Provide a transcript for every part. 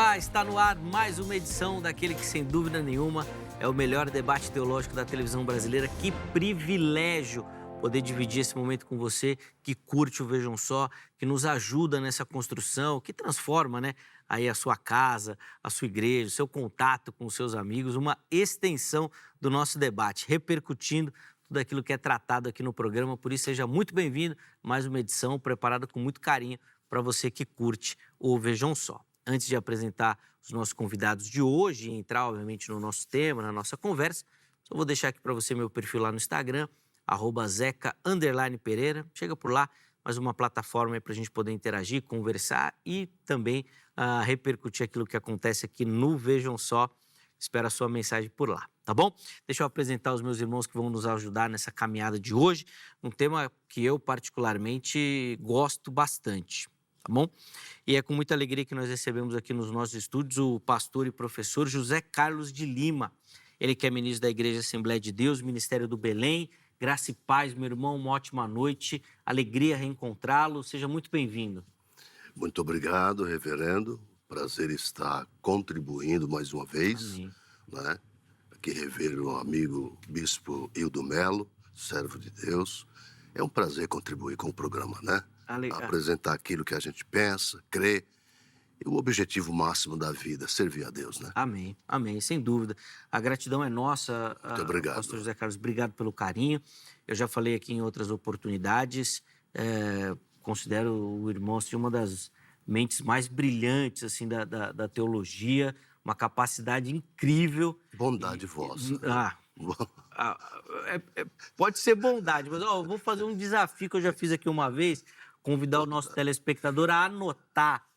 Olá, está no ar mais uma edição daquele que, sem dúvida nenhuma, é o melhor debate teológico da televisão brasileira. Que privilégio poder dividir esse momento com você, que curte o Vejam Só, que nos ajuda nessa construção, que transforma, aí a sua casa, a sua igreja, o seu contato com os seus amigos, uma extensão do nosso debate, repercutindo tudo aquilo que é tratado aqui no programa. Por isso, seja muito bem-vindo. Mais uma edição preparada com muito carinho para você que curte o Vejam Só. Antes de apresentar os nossos convidados de hoje e entrar, obviamente, no nosso tema, na nossa conversa, só vou deixar aqui para você meu perfil lá no Instagram, @zeca_pereira. Chega por lá, mais uma plataforma para a gente poder interagir, conversar e também repercutir aquilo que acontece aqui no Vejam Só. Espero a sua mensagem por lá, tá bom? Deixa eu apresentar os meus irmãos que vão nos ajudar nessa caminhada de hoje, um tema que eu particularmente gosto bastante, tá bom? E é com muita alegria que nós recebemos aqui nos nossos estúdios o pastor e professor José Carlos de Lima. Ele que é ministro da Igreja Assembleia de Deus, Ministério do Belém. Graça e paz, meu irmão, uma ótima noite. Alegria reencontrá-lo. Seja muito bem-vindo. Muito obrigado, reverendo. Prazer estar contribuindo mais uma vez. Amém. Né? Aqui rever o amigo Bispo Hildo Melo, servo de Deus. É um prazer contribuir com o programa, né? Apresentar aquilo que a gente pensa, crê. E o objetivo máximo da vida, servir a Deus, né? Amém, amém, sem dúvida. A gratidão é nossa, Muito obrigado. pastor José Carlos, obrigado pelo carinho. Eu já falei aqui em outras oportunidades, considero o irmão assim, uma das mentes mais brilhantes assim, da teologia, uma capacidade incrível. Bondade vossa. Pode ser bondade, mas eu vou fazer um desafio que eu já fiz aqui uma vez, convidar o nosso telespectador a anotar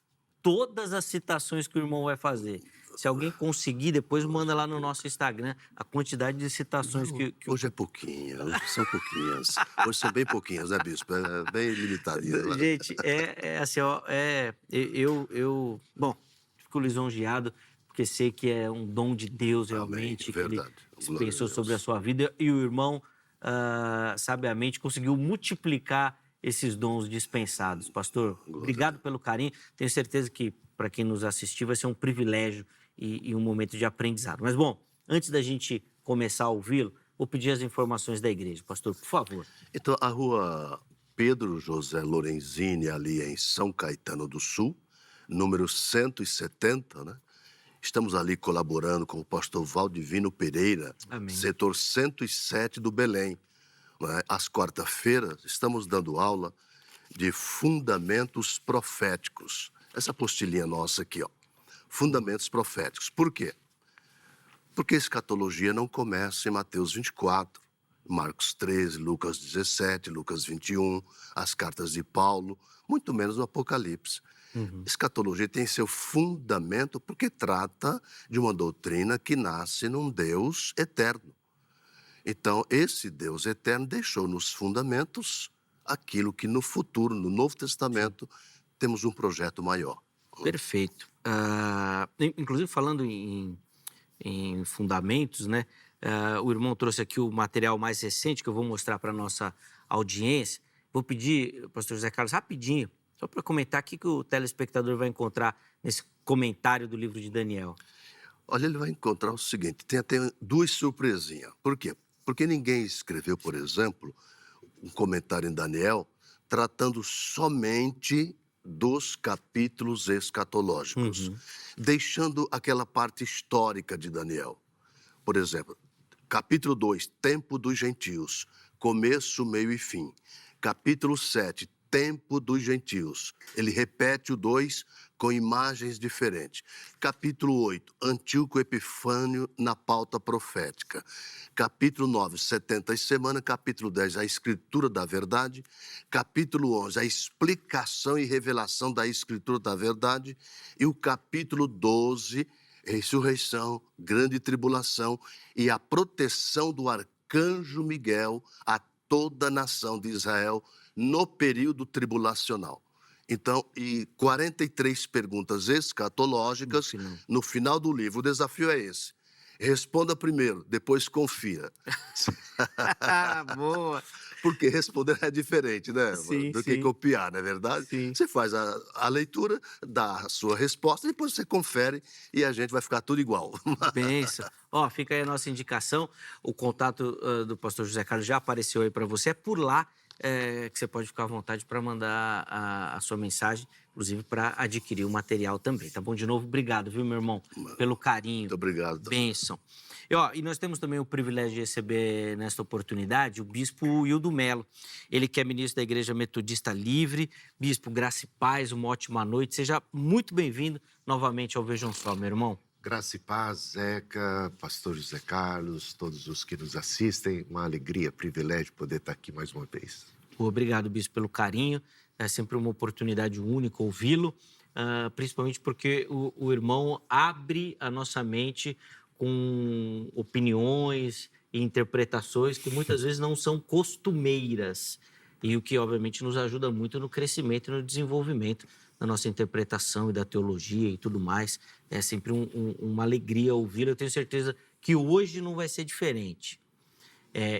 todas as citações que o irmão vai fazer. Se alguém conseguir, depois manda lá no nosso Instagram a quantidade de citações que... Hoje é pouquinha, hoje são pouquinhas. Hoje são bem pouquinhas, né, Bispo? É bem limitadinho. Gente, assim, bom, fico lisonjeado, porque sei que é um dom de Deus realmente, Amém, verdade. Que ele pensou sobre a sua vida, e o irmão, sabiamente, conseguiu multiplicar esses dons dispensados. Pastor, obrigado pelo carinho. Tenho certeza que, para quem nos assistir, vai ser um privilégio e um momento de aprendizado. Mas, bom, antes da gente começar a ouvi-lo, vou pedir as informações da igreja. Pastor, por favor. Então, a rua Pedro José Lorenzini, ali em São Caetano do Sul, número 170, né? Estamos ali colaborando com o pastor Valdivino Pereira, Amém. Setor 107 do Belém. Às quarta-feiras, estamos dando aula de fundamentos proféticos. Essa apostilinha nossa aqui, ó. Fundamentos proféticos. Por quê? Porque a escatologia não começa em Mateus 24, Marcos 13, Lucas 17, Lucas 21, as cartas de Paulo, muito menos no Apocalipse. Escatologia tem seu fundamento porque trata de uma doutrina que nasce num Deus eterno. Então, esse Deus eterno deixou nos fundamentos aquilo que no futuro, no Novo Testamento, temos um projeto maior. Perfeito. Inclusive, falando em fundamentos, né? O irmão trouxe aqui o material mais recente que eu vou mostrar para a nossa audiência. Vou pedir, pastor José Carlos, rapidinho, só para comentar o que o telespectador vai encontrar nesse comentário do livro de Daniel. Olha, ele vai encontrar o seguinte, tem até duas surpresinhas. Por quê? Porque ninguém escreveu, por exemplo, um comentário em Daniel tratando somente dos capítulos escatológicos, deixando aquela parte histórica de Daniel. Por exemplo, capítulo 2, tempo dos gentios, começo, meio e fim. Capítulo 7, tempo dos gentios. Ele repete o 2 com imagens diferentes. Capítulo 8, Antíoco Epifânio na pauta profética. Capítulo 9, 70 semanas. Capítulo 10, a escritura da verdade. Capítulo 11, a explicação e revelação da escritura da verdade. E o capítulo 12, ressurreição, grande tribulação e a proteção do arcanjo Miguel a toda a nação de Israel no período tribulacional. Então, e 43 perguntas escatológicas no final do livro. O desafio é esse. responda primeiro, depois confira. Boa. Porque responder é diferente, né, Sim, do que sim, copiar, não é verdade? sim. Você faz a leitura, dá a sua resposta, depois você confere e a gente vai ficar tudo igual. Benção. Ó, fica aí a nossa indicação. O contato do pastor José Carlos já apareceu aí para você. É por lá que você pode ficar à vontade para mandar a sua mensagem, inclusive para adquirir o material também, tá bom? De novo, obrigado, viu, meu irmão, pelo carinho. Muito obrigado também. Bênção. E nós temos também o privilégio de receber nesta oportunidade o bispo Hildo Melo. Ele que é ministro da Igreja Metodista Livre. Bispo, graça e paz, uma ótima noite. Seja muito bem-vindo novamente ao Vejam Só, meu irmão. Graça e paz, Zeca, pastor José Carlos, todos os que nos assistem. Uma alegria, privilégio poder estar aqui mais uma vez. Obrigado, bispo, pelo carinho. É sempre uma oportunidade única ouvi-lo, principalmente porque o irmão abre a nossa mente com opiniões e interpretações que muitas vezes não são costumeiras e o que, obviamente, nos ajuda muito no crescimento e no desenvolvimento da nossa interpretação e da teologia e tudo mais. É sempre uma alegria ouvi-lo. Eu tenho certeza que hoje não vai ser diferente.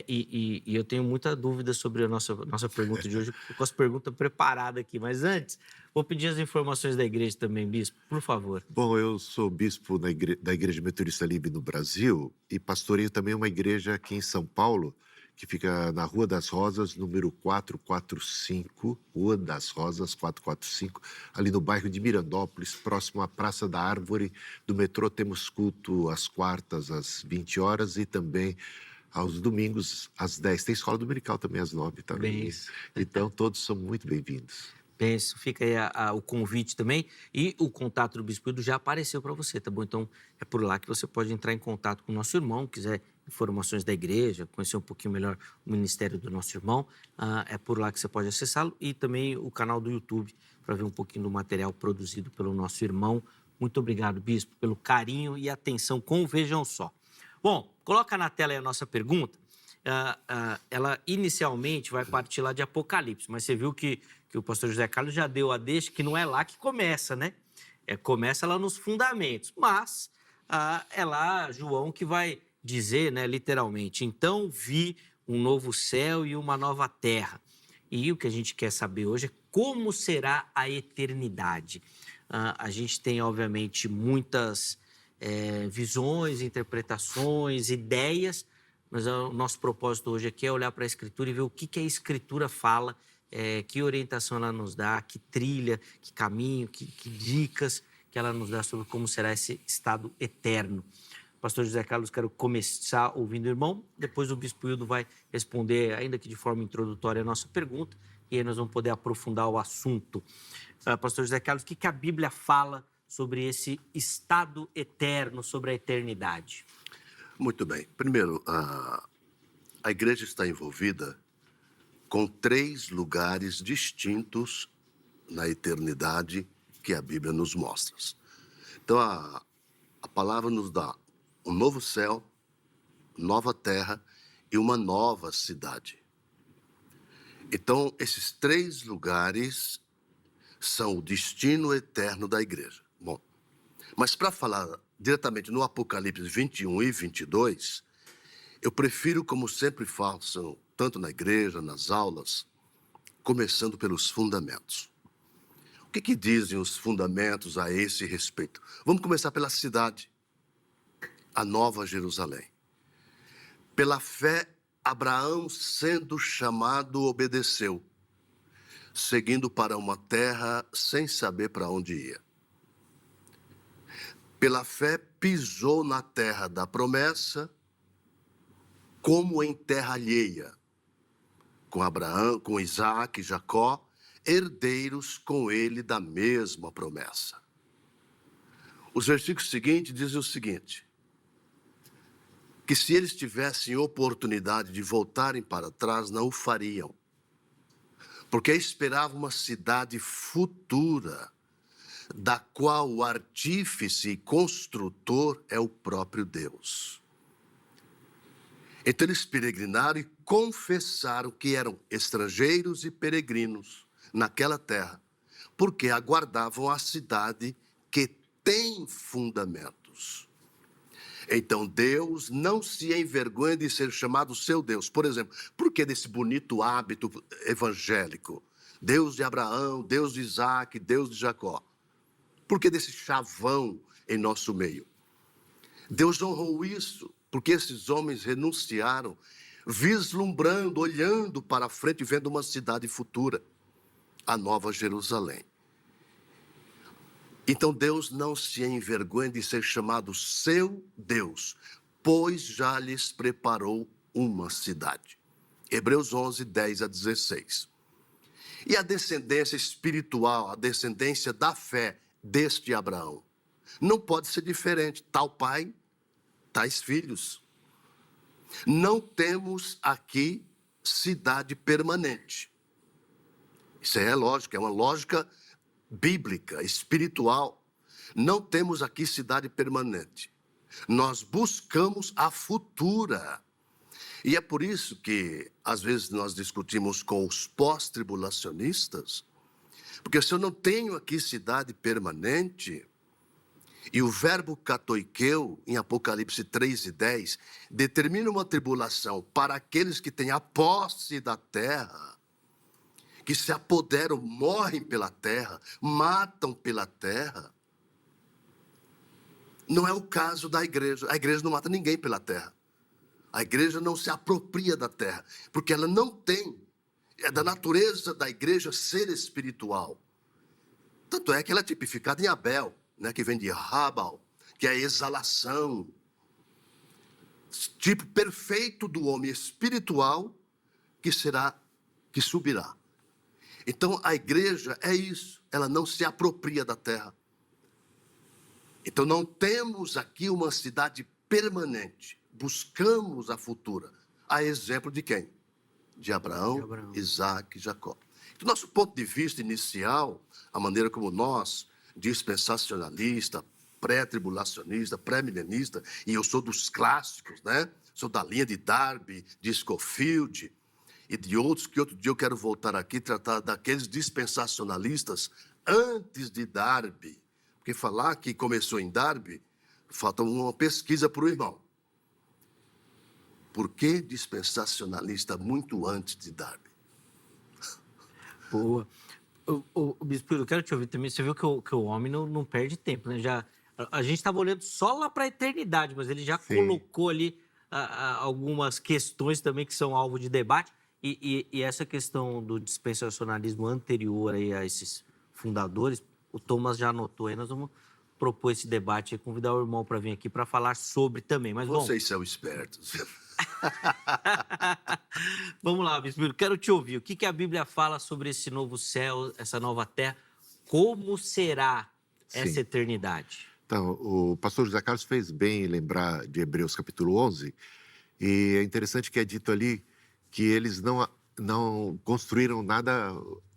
E eu tenho muita dúvida sobre a nossa pergunta de hoje, com as perguntas preparadas aqui. Mas antes, vou pedir as informações da igreja também, bispo, por favor. Bom, eu sou bispo da Igreja Metodista Livre no Brasil e pastoreio também uma igreja aqui em São Paulo, que fica na Rua das Rosas, número 445, Rua das Rosas, 445, ali no bairro de Mirandópolis, próximo à Praça da Árvore. Do metrô temos culto às quartas, às 20 horas e também aos domingos, às 10. Tem escola dominical também às 9, tá? Então, todos são muito bem-vindos. Penso, fica aí o convite também e o contato do Bispo Hildo já apareceu para você, tá bom? Então, é por lá que você pode entrar em contato com o nosso irmão, quiser informações da igreja, conhecer um pouquinho melhor o ministério do nosso irmão, é por lá que você pode acessá-lo e também o canal do YouTube para ver um pouquinho do material produzido pelo nosso irmão. Muito obrigado, Bispo, pelo carinho e atenção com o Vejam Só. Bom, coloca na tela aí a nossa pergunta. Ela inicialmente vai partir lá de Apocalipse, mas você viu que o pastor José Carlos já deu a deixa que não é lá que começa, né? Começa lá nos fundamentos, mas é lá João que vai dizer, né, literalmente, então vi um novo céu e uma nova terra. E o que a gente quer saber hoje é como será a eternidade. A gente tem, obviamente, muitas visões, interpretações, ideias, mas o nosso propósito hoje aqui é olhar para a Escritura e ver o que a Escritura fala, que orientação ela nos dá, que trilha, que caminho, que dicas que ela nos dá sobre como será esse estado eterno. Pastor José Carlos, quero começar ouvindo o irmão, depois o Bispo Hildo vai responder, ainda que de forma introdutória, a nossa pergunta, e aí nós vamos poder aprofundar o assunto. Pastor José Carlos, o que a Bíblia fala sobre esse estado eterno, sobre a eternidade? Muito bem. Primeiro, a igreja está envolvida com 3 lugares distintos na eternidade que a Bíblia nos mostra. Então, a palavra nos dá um novo céu, nova terra e uma nova cidade. Então, esses 3 lugares são o destino eterno da igreja. Bom, mas para falar diretamente no Apocalipse 21 e 22, eu prefiro, como sempre faço, tanto na igreja, nas aulas, começando pelos fundamentos. O que dizem os fundamentos a esse respeito? Vamos começar pela cidade, a Nova Jerusalém. Pela fé, Abraão, sendo chamado, obedeceu, seguindo para uma terra sem saber para onde ia. Pela fé, pisou na terra da promessa, como em terra alheia, com Abraão, com Isaac e Jacó, herdeiros com ele da mesma promessa. Os versículos seguintes dizem o seguinte, que se eles tivessem oportunidade de voltarem para trás, não o fariam, porque esperavam uma cidade futura, da qual o artífice e construtor é o próprio Deus. Então eles peregrinaram e confessaram que eram estrangeiros e peregrinos naquela terra, porque aguardavam a cidade que tem fundamentos. Então Deus não se envergonha de ser chamado seu Deus. Por exemplo, por que desse bonito hábito evangélico? Deus de Abraão, Deus de Isaac, Deus de Jacó. Por que desse chavão em nosso meio? Deus honrou isso, porque esses homens renunciaram, vislumbrando, olhando para frente, vendo uma cidade futura, a Nova Jerusalém. Então Deus não se envergonha de ser chamado seu Deus, pois já lhes preparou uma cidade. Hebreus 11, 10 a 16. E a descendência espiritual, a descendência da fé deste Abraão, não pode ser diferente. Tal pai, tais filhos. Não temos aqui cidade permanente. Isso é lógico, é uma lógica bíblica, espiritual. Não temos aqui cidade permanente. Nós buscamos a futura. E é por isso que, às vezes, nós discutimos com os pós-tribulacionistas, porque se eu não tenho aqui cidade permanente, e o verbo katoikeu, em Apocalipse 3 e 10, determina uma tribulação para aqueles que têm a posse da terra, que se apoderam, morrem pela terra, matam pela terra. Não é o caso da igreja. A igreja não mata ninguém pela terra. A igreja não se apropria da terra, porque ela não tem. É da natureza da igreja ser espiritual. Tanto é que ela é tipificada em Abel, né, que vem de Rabal, que é a exalação. Tipo perfeito do homem espiritual que subirá. Então a igreja é isso, ela não se apropria da terra. Então não temos aqui uma cidade permanente, buscamos a futura. A exemplo de quem? De Abraão, Isaac e Jacó. Do nosso ponto de vista inicial, a maneira como nós, dispensacionalista, pré-tribulacionista, pré-milenista, e eu sou dos clássicos, né? Sou da linha de Darby, de Scofield e de outros, que outro dia eu quero voltar aqui e tratar daqueles dispensacionalistas antes de Darby. Porque falar que começou em Darby, falta uma pesquisa para o irmão. Por que dispensacionalista muito antes de Darby? Boa. Bispo, eu quero te ouvir também. Você viu que o homem não perde tempo, né? A gente estava olhando só lá para a eternidade, mas ele já colocou ali algumas questões também que são alvo de debate. E essa questão do dispensacionalismo anterior aí a esses fundadores, o Thomas já anotou aí, nós vamos propor esse debate e convidar o irmão para vir aqui para falar sobre também. Mas, vocês são espertos. Vamos lá, Bispo, quero te ouvir. O que a Bíblia fala sobre esse novo céu, essa nova terra? Como será essa eternidade? Então, o pastor José Carlos fez bem em lembrar de Hebreus capítulo 11, e é interessante que é dito ali que eles não construíram nada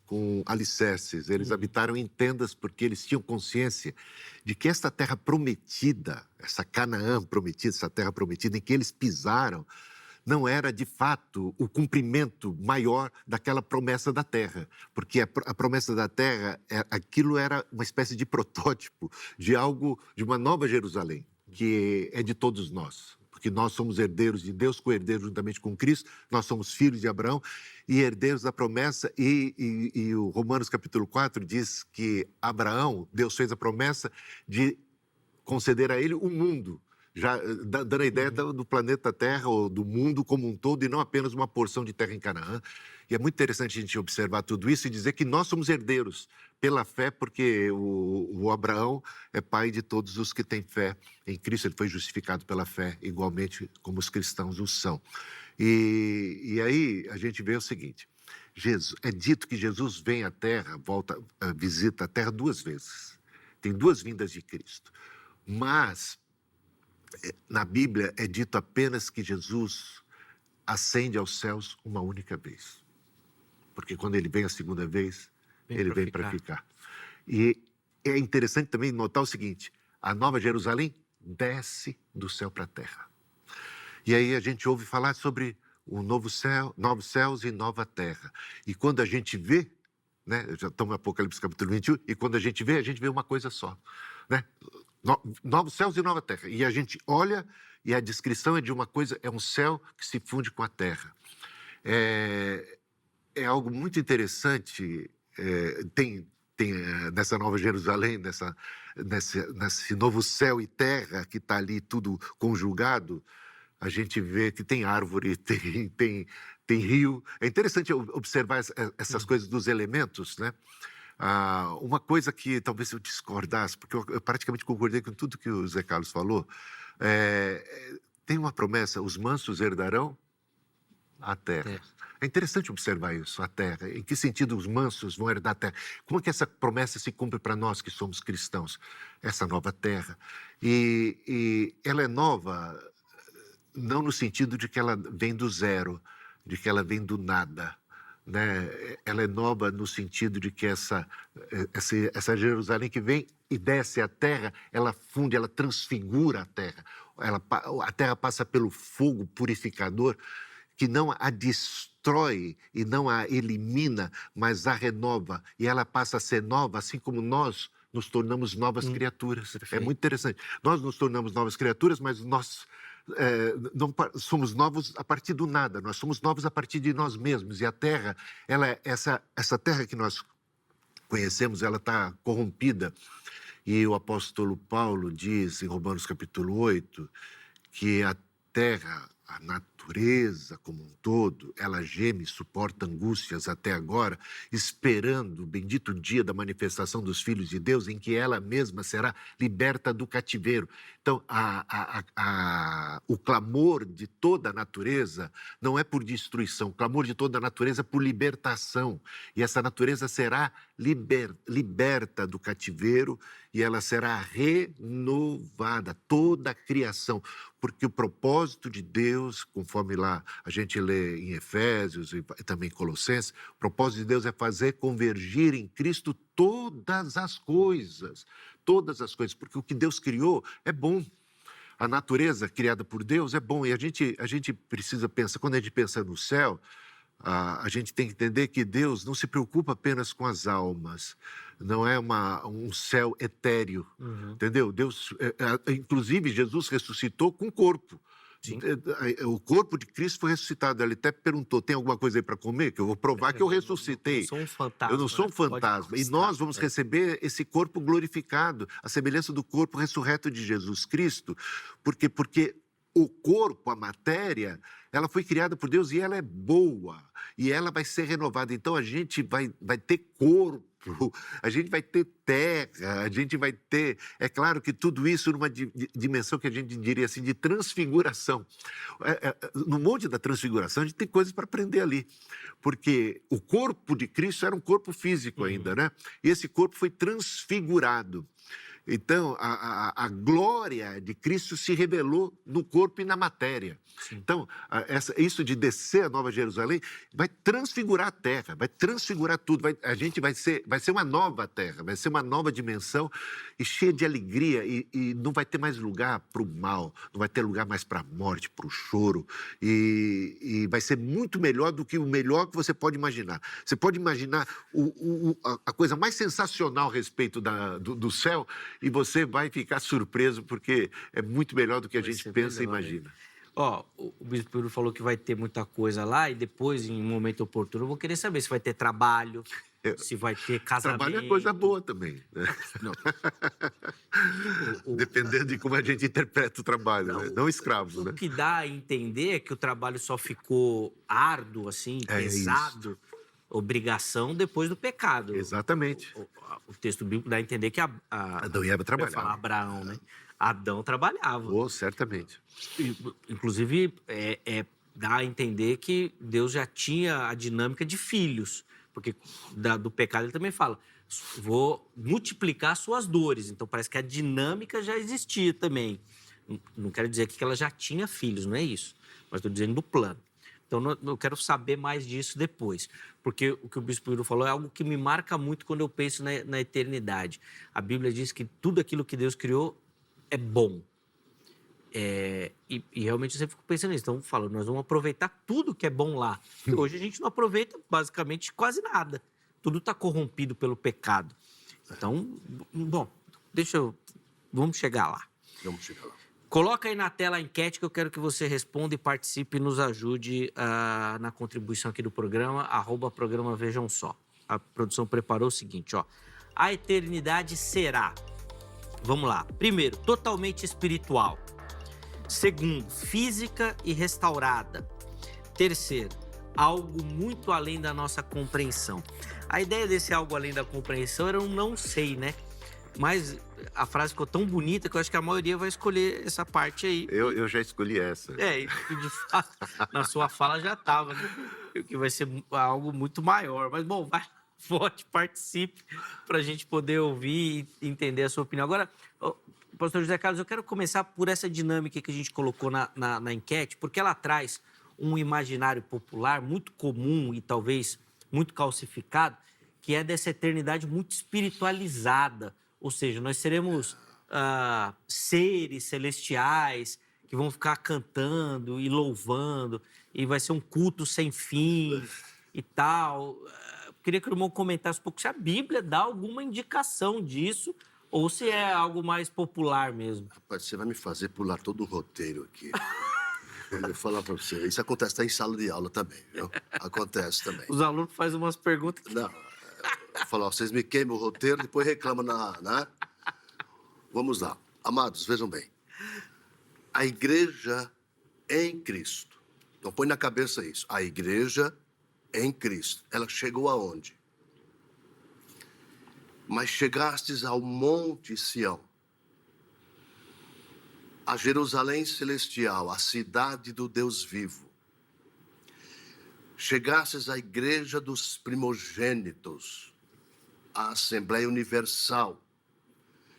com alicerces, eles habitaram em tendas porque eles tinham consciência de que esta terra prometida, essa Canaã prometida, essa terra prometida em que eles pisaram, não era, de fato, o cumprimento maior daquela promessa da terra. Porque a promessa da terra, aquilo era uma espécie de protótipo de algo, de uma nova Jerusalém, que é de todos nós. Porque nós somos herdeiros de Deus, co-herdeiros juntamente com Cristo, nós somos filhos de Abraão e herdeiros da promessa. E o Romanos capítulo 4 diz que Abraão, Deus fez a promessa de conceder a ele o mundo, já dando a ideia do planeta Terra, ou do mundo como um todo, e não apenas uma porção de terra em Canaã. E é muito interessante a gente observar tudo isso e dizer que nós somos herdeiros pela fé, porque o Abraão é pai de todos os que têm fé em Cristo. Ele foi justificado pela fé, igualmente como os cristãos o são. E aí a gente vê o seguinte, é dito que Jesus vem à Terra, visita a Terra 2 vezes. Tem 2 vindas de Cristo. Mas na Bíblia é dito apenas que Jesus ascende aos céus uma única vez. Porque quando ele vem a segunda vez, ele vem para ficar. E é interessante também notar o seguinte, a Nova Jerusalém desce do céu para a terra. E aí a gente ouve falar sobre o novo céu, novos céus e nova terra. E quando a gente vê, né, já estamos no Apocalipse capítulo 21, e quando a gente vê uma coisa só, né? Novos céus e nova terra. E a gente olha e a descrição é de uma coisa, é um céu que se funde com a terra. É algo muito interessante, tem nessa Nova Jerusalém, nesse novo céu e terra que está ali tudo conjugado, a gente vê que tem árvore, tem rio. É interessante observar essas coisas dos elementos, né? Uma coisa que talvez eu discordasse, porque eu praticamente concordei com tudo que o Zé Carlos falou, tem uma promessa, os mansos herdarão a terra. É interessante observar isso, a terra. Em que sentido os mansos vão herdar a terra? Como é que essa promessa se cumpre para nós que somos cristãos? Essa nova terra. E ela é nova não no sentido de que ela vem do zero, de que ela vem do nada, né? Ela é nova no sentido de que essa Jerusalém que vem e desce a terra, ela funde, ela transfigura a terra. A terra passa pelo fogo purificador que não a destrói e não a elimina, mas a renova. E ela passa a ser nova, assim como nós nos tornamos novas criaturas. Perfeito. É muito interessante. Nós nos tornamos novas criaturas, mas nós não somos novos a partir do nada. Nós somos novos a partir de nós mesmos. E a terra, essa terra que nós conhecemos, ela está corrompida. E o apóstolo Paulo diz, em Romanos capítulo 8, que a terra, a natureza como um todo, ela geme, suporta angústias até agora, esperando o bendito dia da manifestação dos filhos de Deus, em que ela mesma será liberta do cativeiro. Então, o clamor de toda a natureza não é por destruição, o clamor de toda a natureza é por libertação. E essa natureza será liberta do cativeiro e ela será renovada, toda a criação. Porque o propósito de Deus, conforme lá a gente lê em Efésios e também em Colossenses, o propósito de Deus é fazer convergir em Cristo todas as coisas, porque o que Deus criou é bom. A natureza criada por Deus é bom e a gente precisa pensar, quando a gente pensa no céu, a gente tem que entender que Deus não se preocupa apenas com as almas, não é um céu etéreo, entendeu? Deus, inclusive, Jesus ressuscitou com corpo. Sim. O corpo de Cristo foi ressuscitado. Ele até perguntou, tem alguma coisa aí para comer? Que eu vou provar que eu ressuscitei. Eu sou um fantasma. Eu não sou um fantasma. E nós vamos receber esse corpo glorificado, a semelhança do corpo ressurreto de Jesus Cristo, porque o corpo, a matéria, ela foi criada por Deus e ela é boa. E ela vai ser renovada. Então, a gente vai ter corpo, a gente vai ter terra, a gente vai ter... É claro que tudo isso numa dimensão que a gente diria assim, de transfiguração. No monte da transfiguração, a gente tem coisas para aprender ali. Porque o corpo de Cristo era um corpo físico ainda, né? E esse corpo foi transfigurado. Então, a glória de Cristo se revelou no corpo e na matéria. Sim. Então, isso de descer a Nova Jerusalém vai transfigurar a terra, vai transfigurar tudo. A gente vai ser uma nova terra, vai ser uma nova dimensão e cheia de alegria. E não vai ter mais lugar para o mal, não vai ter lugar mais para a morte, para o choro. E vai ser muito melhor do que o melhor que você pode imaginar. Você pode imaginar a coisa mais sensacional a respeito do céu, e você vai ficar surpreso, porque é muito melhor do que a gente pensa e imagina. Ó, o Bispo Peru falou que vai ter muita coisa lá, e depois, em um momento oportuno, eu vou querer saber se vai ter trabalho, se vai ter casamento. Trabalho é coisa boa também, né? Não. Dependendo de como a gente interpreta o trabalho, não, né? Não escravo, né? O que dá a entender é que o trabalho só ficou árduo, assim, pesado, obrigação depois do pecado. Exatamente. O texto bíblico dá a entender que Adão e Eva trabalhavam. Abraão, né? Adão trabalhava. Oh, certamente. Inclusive, dá a entender que Deus já tinha a dinâmica de filhos, porque do pecado ele também fala, vou multiplicar suas dores. Então, parece que a dinâmica já existia também. Não quero dizer aqui que ela já tinha filhos, não é isso. Mas estou dizendo do plano. Então, eu quero saber mais disso depois, porque o que o Bispo Peru falou é algo que me marca muito quando eu penso na eternidade. A Bíblia diz que tudo aquilo que Deus criou é bom. E realmente eu sempre fico pensando nisso. Então, falo, nós vamos aproveitar tudo que é bom lá. E hoje a gente não aproveita basicamente quase nada. Tudo está corrompido pelo pecado. Então, bom, deixa eu vamos chegar lá. Vamos chegar lá. Coloca aí na tela a enquete que eu quero que você responda e participe e nos ajude na contribuição aqui do programa, @programa Vejam Só. A produção preparou o seguinte, ó. A eternidade será, vamos lá, primeiro, totalmente espiritual. Segundo, física e restaurada. Terceiro, algo muito além da nossa compreensão. A ideia desse algo além da compreensão era um não sei, né? Mas a frase ficou tão bonita que eu acho que a maioria vai escolher essa parte aí. Eu já escolhi essa. E de fato, na sua fala já estava, né? Que vai ser algo muito maior. Mas, bom, vai, vote, participe, para a gente poder ouvir e entender a sua opinião. Agora, pastor José Carlos, eu quero começar por essa dinâmica que a gente colocou na enquete, porque ela traz um imaginário popular muito comum e talvez muito calcificado, que é dessa eternidade muito espiritualizada. Ou seja, nós seremos seres celestiais que vão ficar cantando e louvando, e vai ser um culto sem fim e tal. Queria que o irmão comentasse um pouco se a Bíblia dá alguma indicação disso ou se é algo mais popular mesmo. Rapaz, você vai me fazer pular todo o roteiro aqui. Eu vou falar para você. Isso acontece até em sala de aula também, viu? Acontece também. Os alunos fazem umas perguntas que... Não, eu falo, ó, vocês me queimam o roteiro, depois reclamam né? Vamos lá. Amados, vejam bem. A igreja em Cristo. Então põe na cabeça isso. A igreja em Cristo. Ela chegou aonde? Mas chegastes ao Monte Sião, a Jerusalém celestial, a cidade do Deus vivo. Chegastes à igreja dos primogênitos, à Assembleia Universal.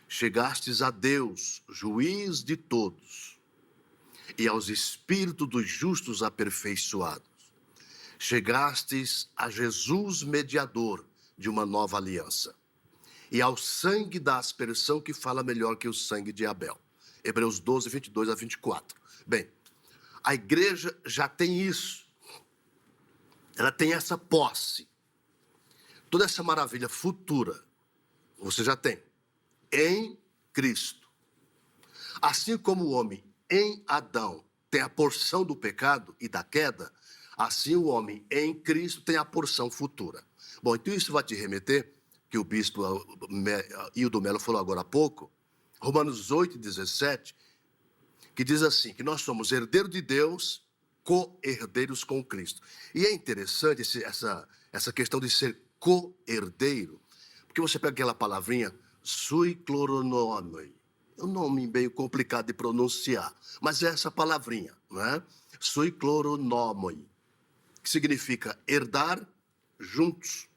Chegastes a Deus, juiz de todos, e aos espíritos dos justos aperfeiçoados. Chegastes a Jesus, mediador de uma nova aliança, e ao sangue da aspersão que fala melhor que o sangue de Abel. Hebreus 12, 22 a 24. Bem, a igreja já tem isso. Ela tem essa posse. Toda essa maravilha futura, você já tem. Em Cristo. Assim como o homem em Adão tem a porção do pecado e da queda, assim o homem em Cristo tem a porção futura. Bom, então isso vai te remeter, que o bispo Hildo Melo falou agora há pouco, Romanos 8, 17, que diz assim, que nós somos herdeiros de Deus, co-herdeiros com Cristo. E é interessante essa questão de ser co-herdeiro, porque você pega aquela palavrinha, sui cloronomoi, é um nome meio complicado de pronunciar, mas é essa palavrinha, não é? Sui cloronomoi, que significa herdar juntos.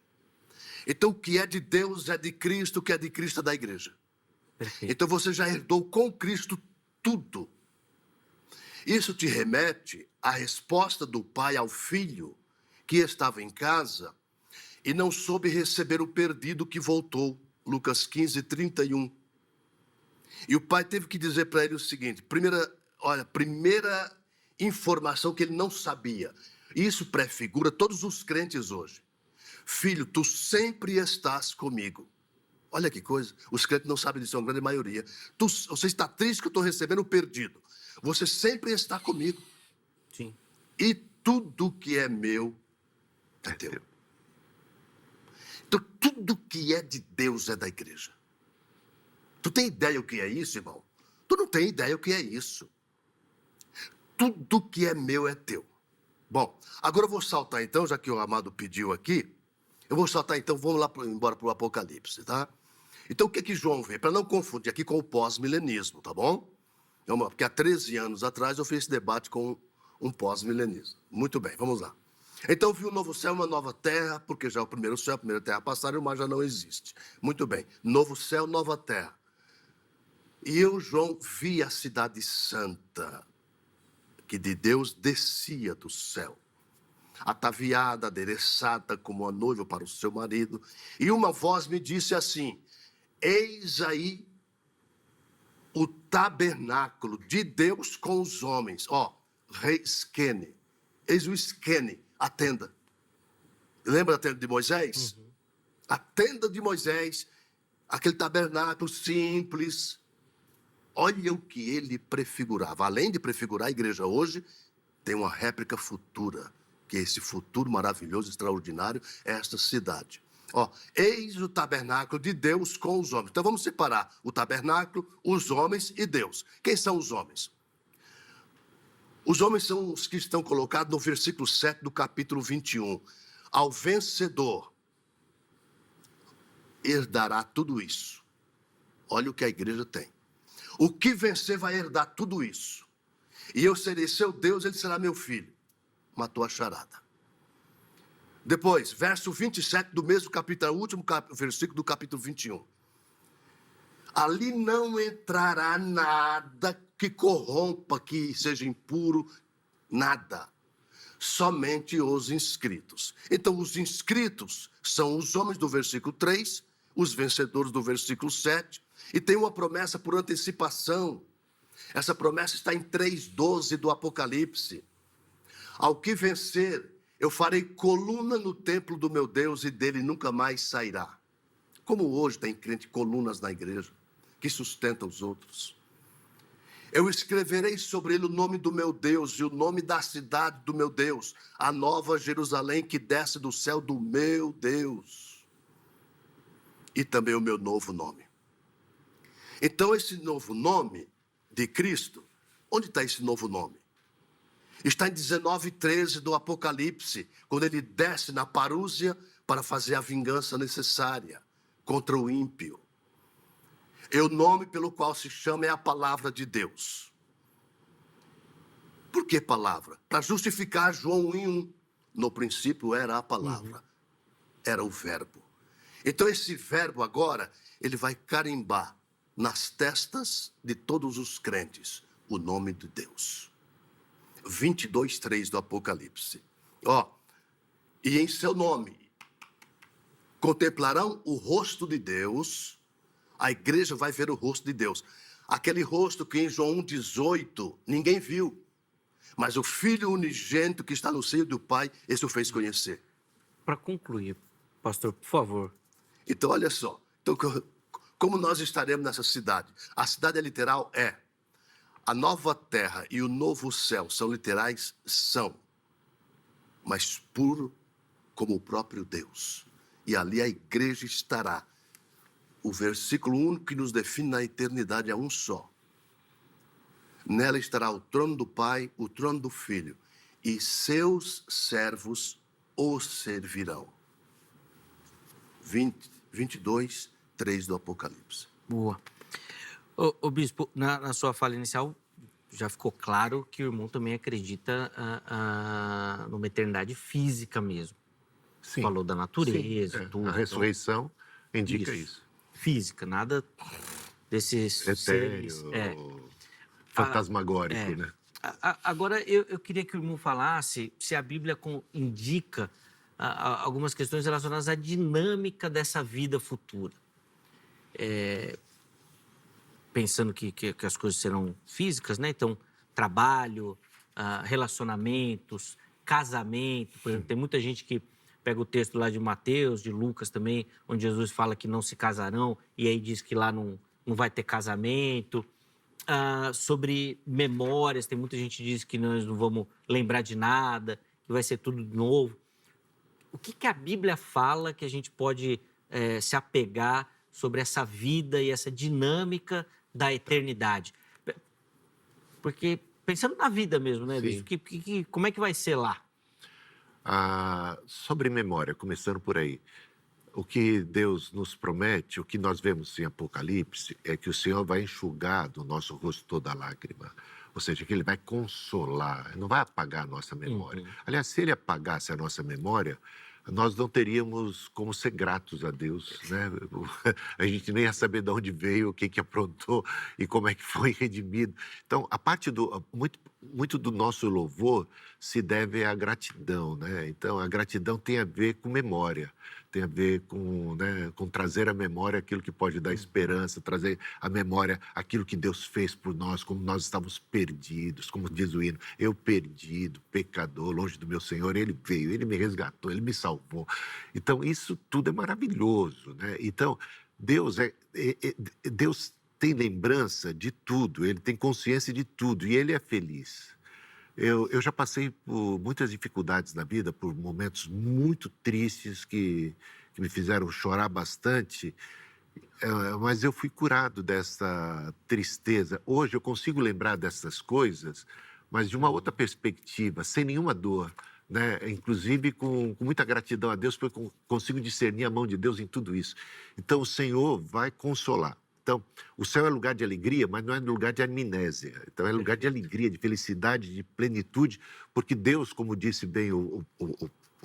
Então, o que é de Deus é de Cristo, o que é de Cristo é da igreja. Perfeito. Então, você já herdou com Cristo tudo. Isso te remete à resposta do pai ao filho que estava em casa e não soube receber o perdido que voltou. Lucas 15, 31. E o pai teve que dizer para ele o seguinte, primeira informação que ele não sabia. Isso prefigura todos os crentes hoje. Filho, tu sempre estás comigo. Olha que coisa, os crentes não sabem disso, é uma grande maioria. Você está triste que eu estou recebendo o perdido. Você sempre está comigo. Sim. E tudo que é meu é teu. Então, tudo que é de Deus é da igreja. Tu tem ideia o que é isso, irmão? Tu não tem ideia o que é isso. Tudo que é meu é teu. Bom, agora eu vou saltar então, já que o amado pediu aqui, eu vou saltar então, vamos lá embora para o Apocalipse, tá? Então, o que João vê? Para não confundir aqui com o pós-milenismo, tá bom? Porque há 13 anos atrás eu fiz esse debate com um pós-milenista. Muito bem, vamos lá. Então, viu um novo céu e uma nova terra, porque já o primeiro céu, a primeira terra passaram e o mar já não existe. Muito bem, novo céu, nova terra. E eu, João, vi a cidade santa, que de Deus descia do céu, ataviada, adereçada como a noiva para o seu marido. E uma voz me disse assim, eis aí o tabernáculo de Deus com os homens. Rei Esquene. Eis o Esquene, a tenda. Lembra da tenda de Moisés? A tenda de Moisés, aquele tabernáculo simples, Olha o que ele prefigurava. Além de prefigurar a igreja hoje, tem uma réplica futura, que esse futuro maravilhoso, extraordinário, é esta cidade. Ó, eis o tabernáculo de Deus com os homens. Então vamos separar o tabernáculo, os homens e Deus. Quem são os homens? Os homens são os que estão colocados no versículo 7 do capítulo 21. Ao vencedor herdará tudo isso. Olha o que a igreja tem. O que vencer vai herdar tudo isso. E eu serei seu Deus, ele será meu filho. Matou a charada. Depois, verso 27 do mesmo capítulo, o último versículo do capítulo 21. Ali não entrará nada que corrompa, que seja impuro, nada. Somente os inscritos. Então, os inscritos são os homens do versículo 3, os vencedores do versículo 7, e tem uma promessa por antecipação. Essa promessa está em 3:12 do Apocalipse. Ao que vencer, eu farei coluna no templo do meu Deus e dele nunca mais sairá. Como hoje tem crente colunas na igreja, que sustenta os outros. Eu escreverei sobre ele o nome do meu Deus e o nome da cidade do meu Deus, a nova Jerusalém que desce do céu do meu Deus. E também o meu novo nome. Então esse novo nome de Cristo, onde está esse novo nome? Está em 19:13 do Apocalipse, quando ele desce na parúzia para fazer a vingança necessária contra o ímpio. E o nome pelo qual se chama é a palavra de Deus. Por que palavra? Para justificar João 1:1. No princípio era a palavra, era o verbo. Então esse verbo agora, ele vai carimbar nas testas de todos os crentes o nome de Deus. 22:3 do Apocalipse. Ó, e em seu nome contemplarão o rosto de Deus. A igreja vai ver o rosto de Deus. Aquele rosto que em João 1:18 ninguém viu. Mas o Filho unigênito que está no seio do Pai, esse o fez conhecer. Para concluir, pastor, por favor. Então, olha só. Então, como nós estaremos nessa cidade? A cidade literal é a nova terra e o novo céu. São literais? São. Mas puro como o próprio Deus. E ali a igreja estará. O versículo único que nos define na eternidade é um só. Nela estará o trono do Pai, o trono do Filho, e seus servos o servirão. 22:3 do Apocalipse. Boa. Ô bispo, na sua fala inicial, já ficou claro que o irmão também acredita numa eternidade física mesmo. Sim. Falou da natureza, Sim, tudo. a ressurreição indica isso. Física, nada desses Etéreo, seres. fantasmagórico, né? Agora, eu queria que o irmão falasse se a Bíblia indica algumas questões relacionadas à dinâmica dessa vida futura. Pensando que as coisas serão físicas, né? Então, trabalho, relacionamentos, casamento. Por exemplo, tem muita gente que pega o texto lá de Mateus, de Lucas também, onde Jesus fala que não se casarão, e aí diz que lá não vai ter casamento. Sobre memórias, tem muita gente que diz que nós não vamos lembrar de nada, que vai ser tudo novo. O que a Bíblia fala que a gente pode se apegar sobre essa vida e essa dinâmica da eternidade? Porque, pensando na vida mesmo, né, bicho? Como é que vai ser lá? Sobre memória, começando por aí. O que Deus nos promete, o que nós vemos em Apocalipse, é que o Senhor vai enxugar do nosso rosto toda lágrima. Ou seja, que Ele vai consolar, não vai apagar a nossa memória. Aliás, se Ele apagasse a nossa memória, nós não teríamos como ser gratos a Deus, né? A gente nem ia saber de onde veio, o que aprontou e como é que foi redimido. Então, a parte muito do nosso louvor se deve à gratidão, né? Então, a gratidão tem a ver com memória, tem a ver com trazer à memória aquilo que pode dar esperança, trazer à memória aquilo que Deus fez por nós, como nós estávamos perdidos, como diz o hino, eu perdido, pecador, longe do meu Senhor, Ele veio, Ele me resgatou, Ele me salvou. Então, isso tudo é maravilhoso, né? Então, Deus tem lembrança de tudo, ele tem consciência de tudo e ele é feliz. Eu já passei por muitas dificuldades na vida, por momentos muito tristes que me fizeram chorar bastante, mas eu fui curado dessa tristeza. Hoje eu consigo lembrar dessas coisas, mas de uma outra perspectiva, sem nenhuma dor, né? Inclusive com muita gratidão a Deus, porque eu consigo discernir a mão de Deus em tudo isso. Então o Senhor vai consolar. Então, o céu é lugar de alegria, mas não é lugar de amnésia. Então, é lugar de alegria, de felicidade, de plenitude, porque Deus, como disse bem o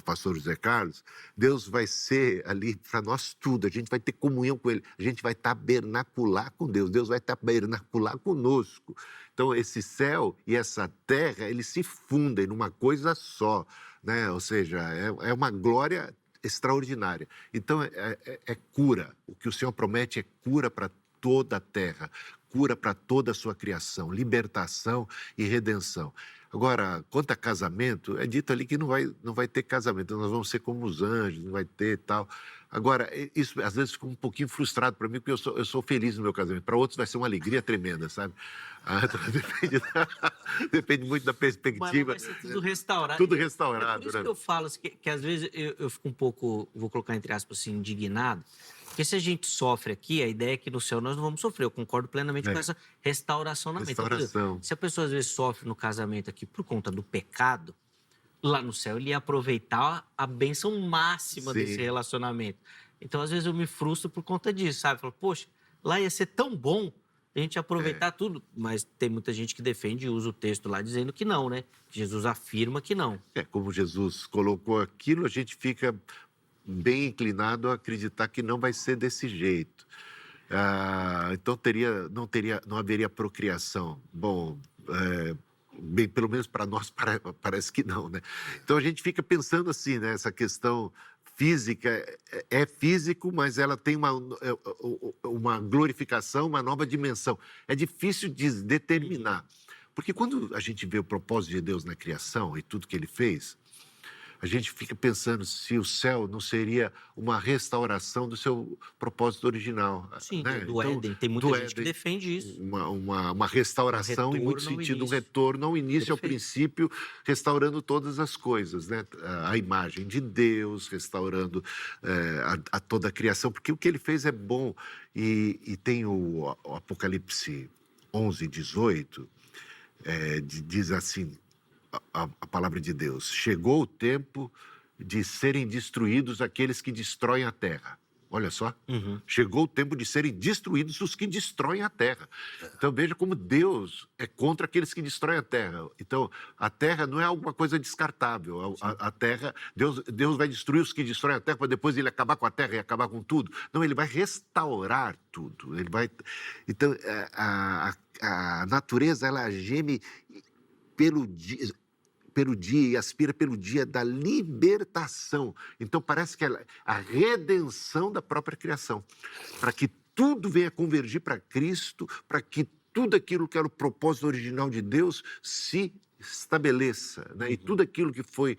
pastor José Carlos, Deus vai ser ali para nós tudo, a gente vai ter comunhão com Ele, a gente vai tabernacular com Deus, Deus vai tabernacular conosco. Então, esse céu e essa terra, eles se fundem numa coisa só, né? Ou seja, é uma glória extraordinária. Então, é cura. O que o Senhor promete é cura para toda a terra, cura para toda a sua criação, libertação e redenção. Agora, quanto a casamento, é dito ali que não vai ter casamento, nós vamos ser como os anjos, não vai ter tal. Agora, isso às vezes fica um pouquinho frustrado para mim, porque eu sou feliz no meu casamento. Para outros vai ser uma alegria tremenda, sabe? Então, depende muito da perspectiva. Mas vai ser tudo restaurado. Tudo restaurado, É por isso né? que eu falo assim, que às vezes eu fico um pouco, vou colocar entre aspas assim, indignado, porque se a gente sofre aqui, a ideia é que no céu nós não vamos sofrer. Eu concordo plenamente com essa restauração na mente. Então, Restauração. se a pessoa às vezes sofre no casamento aqui por conta do pecado, lá no céu ele ia aproveitar a bênção máxima Sim. desse relacionamento. Então, às vezes eu me frustro por conta disso, sabe? Falo, poxa, lá ia ser tão bom a gente aproveitar tudo. Mas tem muita gente que defende e usa o texto lá dizendo que não, né? Jesus afirma que não. Como Jesus colocou aquilo, a gente fica bem inclinado a acreditar que não vai ser desse jeito. Então não haveria procriação. Bom, bem, pelo menos para nós parece que não, né? Então a gente fica pensando assim, né? Essa questão física é físico, mas ela tem uma glorificação, uma nova dimensão. É difícil de determinar, porque quando a gente vê o propósito de Deus na criação e tudo que Ele fez, a gente fica pensando se o céu não seria uma restauração do seu propósito original. Sim, né? do Então, Éden. Tem muita do gente que Éden, defende isso. uma restauração, em muito retorno ao sentido, um início. retorno ao início, ao Perfeito. princípio, restaurando todas as coisas, né? A imagem de Deus, restaurando a toda a criação, porque o que Ele fez é bom. E tem o Apocalipse 11, 18, diz assim, a palavra de Deus: chegou o tempo de serem destruídos aqueles que destroem a terra. Olha só, chegou o tempo de serem destruídos os que destroem a terra. Então veja como Deus é contra aqueles que destroem a terra. Então a terra não é alguma coisa descartável. A terra, Deus vai destruir os que destroem a terra para depois Ele acabar com a terra e acabar com tudo. Não, Ele vai restaurar tudo. Então a natureza, ela geme pelo dia e aspira pelo dia da libertação. Então parece que é a redenção da própria criação, para que tudo venha convergir para Cristo, para que tudo aquilo que era o propósito original de Deus se estabeleça, né? E tudo aquilo que foi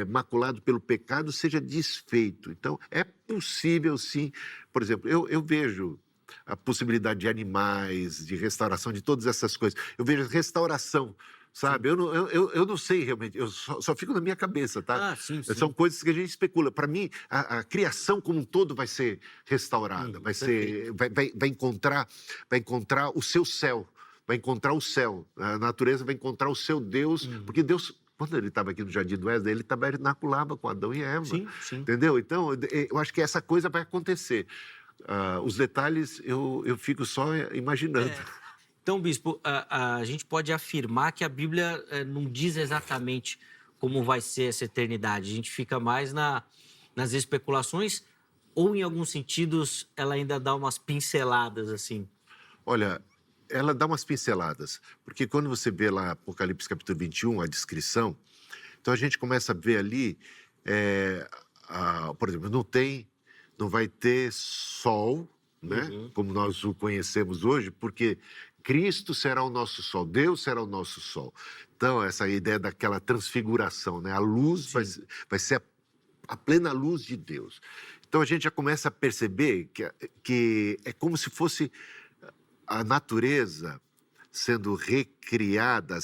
maculado pelo pecado seja desfeito. Então é possível, sim. Por exemplo, eu vejo a possibilidade de animais, de restauração, de todas essas coisas. Eu vejo restauração, sabe? Eu não sei realmente, eu só fico na minha cabeça, tá? Sim. São coisas que a gente especula. Para mim, a criação como um todo vai ser restaurada, vai encontrar o seu céu, vai encontrar o céu. A natureza vai encontrar o seu Deus, porque Deus, quando Ele estava aqui no Jardim do Éden, Ele tabernaculava com Adão e Eva. Sim. Entendeu? Então, eu acho que essa coisa vai acontecer. Os detalhes eu fico só imaginando. Então, bispo, a gente pode afirmar que a Bíblia não diz exatamente como vai ser essa eternidade. A gente fica mais nas especulações ou, em alguns sentidos, ela ainda dá umas pinceladas, assim? Olha, ela dá umas pinceladas, porque quando você vê lá Apocalipse capítulo 21, a descrição, então a gente começa a ver ali, por exemplo, não vai ter sol, né? Como nós o conhecemos hoje, porque Cristo será o nosso sol, Deus será o nosso sol. Então, essa ideia daquela transfiguração, né? A luz vai ser a plena luz de Deus. Então, a gente já começa a perceber que é como se fosse a natureza sendo recriada,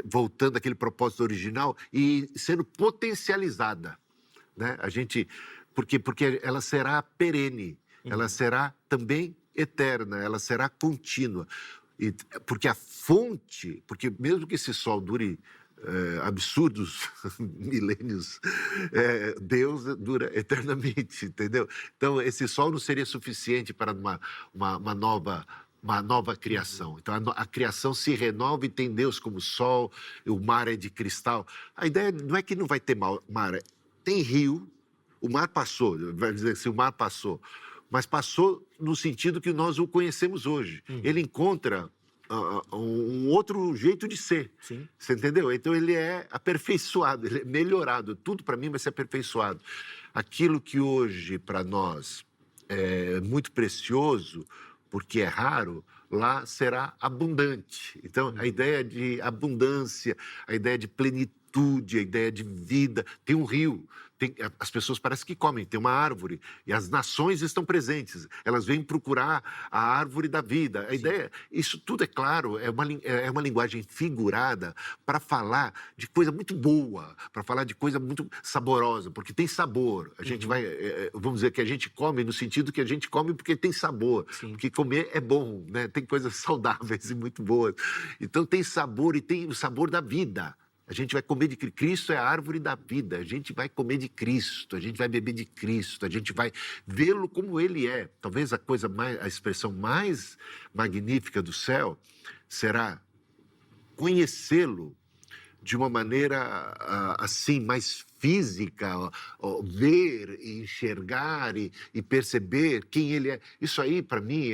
voltando àquele propósito original e sendo potencializada, né? Porque ela será perene, ela será também eterna, ela será contínua. Porque a fonte, porque mesmo que esse sol dure absurdos milênios, Deus dura eternamente, entendeu? Então, esse sol não seria suficiente para uma nova criação. Então, a criação se renova e tem Deus como sol, o mar é de cristal. A ideia não é que não vai ter mar, tem rio, o mar passou, vai dizer assim, o mar passou, mas passou no sentido que nós o conhecemos hoje. Ele encontra um outro jeito de ser. Sim. Você entendeu? Então ele é aperfeiçoado, ele é melhorado. Tudo para mim vai ser aperfeiçoado. Aquilo que hoje para nós é muito precioso, porque é raro, lá será abundante. Então a ideia de abundância, a ideia de plenitude, a ideia de vida, tem um rio. As pessoas parecem que comem, tem uma árvore, e as nações estão presentes, elas vêm procurar a árvore da vida. A ideia, isso tudo é claro, é uma linguagem figurada para falar de coisa muito boa, para falar de coisa muito saborosa, porque tem sabor. A gente vai, vamos dizer que a gente come no sentido que a gente come porque tem sabor, porque comer é bom, né? Tem coisas saudáveis e muito boas. Então tem sabor e tem o sabor da vida. A gente vai comer de Cristo. Cristo é a árvore da vida. A gente vai comer de Cristo, a gente vai beber de Cristo, a gente vai vê-lo como Ele é. Talvez a expressão mais magnífica do céu será conhecê-lo de uma maneira assim mais física, ver e enxergar e perceber quem Ele é. Isso aí, para mim,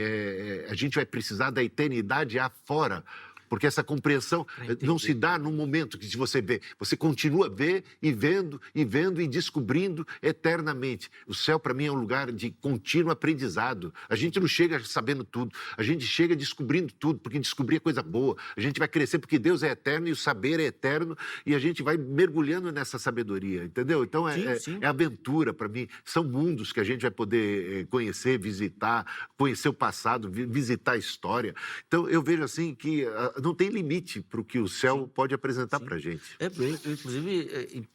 a gente vai precisar da eternidade afora. Porque essa compreensão não se dá num momento que você vê. Você continua a ver e vendo e descobrindo eternamente. O céu, para mim, é um lugar de contínuo aprendizado. A gente não chega sabendo tudo. A gente chega descobrindo tudo, porque descobrir é coisa boa. A gente vai crescer porque Deus é eterno e o saber é eterno e a gente vai mergulhando nessa sabedoria, entendeu? Então, é aventura para mim. São mundos que a gente vai poder conhecer, visitar, conhecer o passado, visitar a história. Então, eu vejo assim que não tem limite para o que o céu pode apresentar para a gente. Eu, inclusive,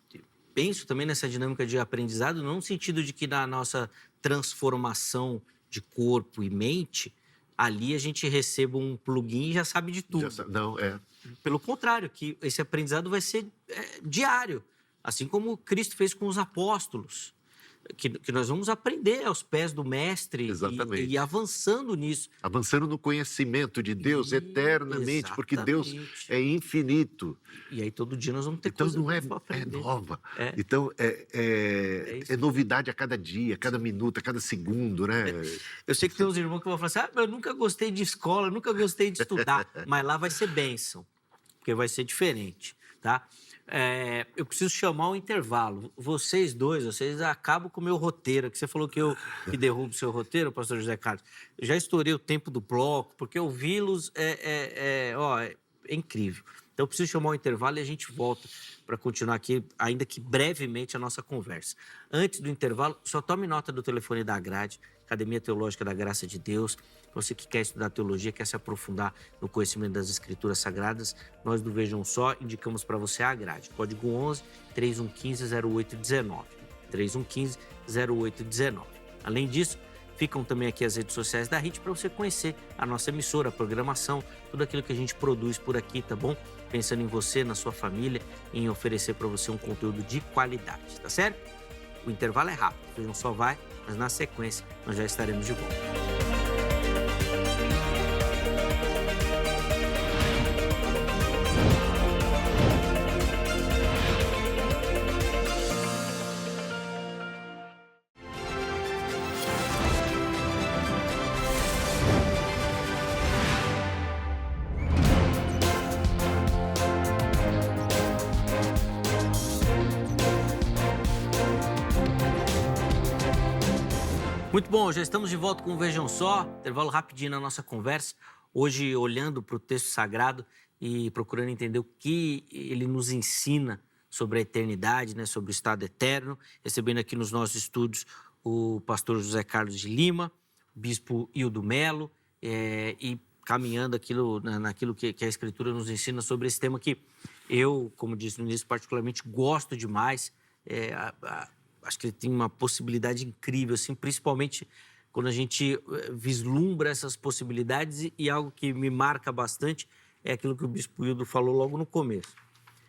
penso também nessa dinâmica de aprendizado, não no sentido de que na nossa transformação de corpo e mente, ali a gente receba um plugin e já sabe de tudo. Não, Pelo contrário, que esse aprendizado vai ser diário, assim como Cristo fez com os apóstolos. Que nós vamos aprender aos pés do Mestre e avançando nisso. Avançando no conhecimento de Deus eternamente, porque Deus é infinito. E aí todo dia nós vamos ter então, coisa não para aprender. É nova. Então, é novidade a cada dia, a cada minuto, a cada segundo, né? Eu sei que tem uns irmãos que vão falar assim, eu nunca gostei de escola, eu nunca gostei de estudar, mas lá vai ser bênção, porque vai ser diferente, tá? Eu preciso chamar um intervalo. Vocês acabam com o meu roteiro, que você falou que eu derrubo o seu roteiro, pastor José Carlos. Eu já estourei o tempo do bloco, porque ouvi-los é incrível. Então, eu preciso chamar um intervalo e a gente volta para continuar aqui, ainda que brevemente, a nossa conversa. Antes do intervalo, só tome nota do telefone da Grade, Academia Teológica da Graça de Deus. Você que quer estudar teologia, quer se aprofundar no conhecimento das Escrituras Sagradas, nós do Vejam Só indicamos para você a Grade. Código 11-3115-0819. 3115-0819. Além disso, ficam também aqui as redes sociais da RIT para você conhecer a nossa emissora, a programação, tudo aquilo que a gente produz por aqui, tá bom? Pensando em você, na sua família, em oferecer para você um conteúdo de qualidade, tá certo? O intervalo é rápido, Vejam Só vai, mas na sequência nós já estaremos de volta. Muito bom, já estamos de volta com o Vejam Só, intervalo rapidinho na nossa conversa, hoje olhando para o texto sagrado e procurando entender o que ele nos ensina sobre a eternidade, né, sobre o estado eterno, recebendo aqui nos nossos estúdios o pastor José Carlos de Lima, o bispo Hildo Melo e caminhando naquilo que a Escritura nos ensina sobre esse tema que eu, como disse no início, particularmente gosto demais. Acho que ele tem uma possibilidade incrível, assim, principalmente quando a gente vislumbra essas possibilidades e algo que me marca bastante é aquilo que o Bispo Hildo falou logo no começo.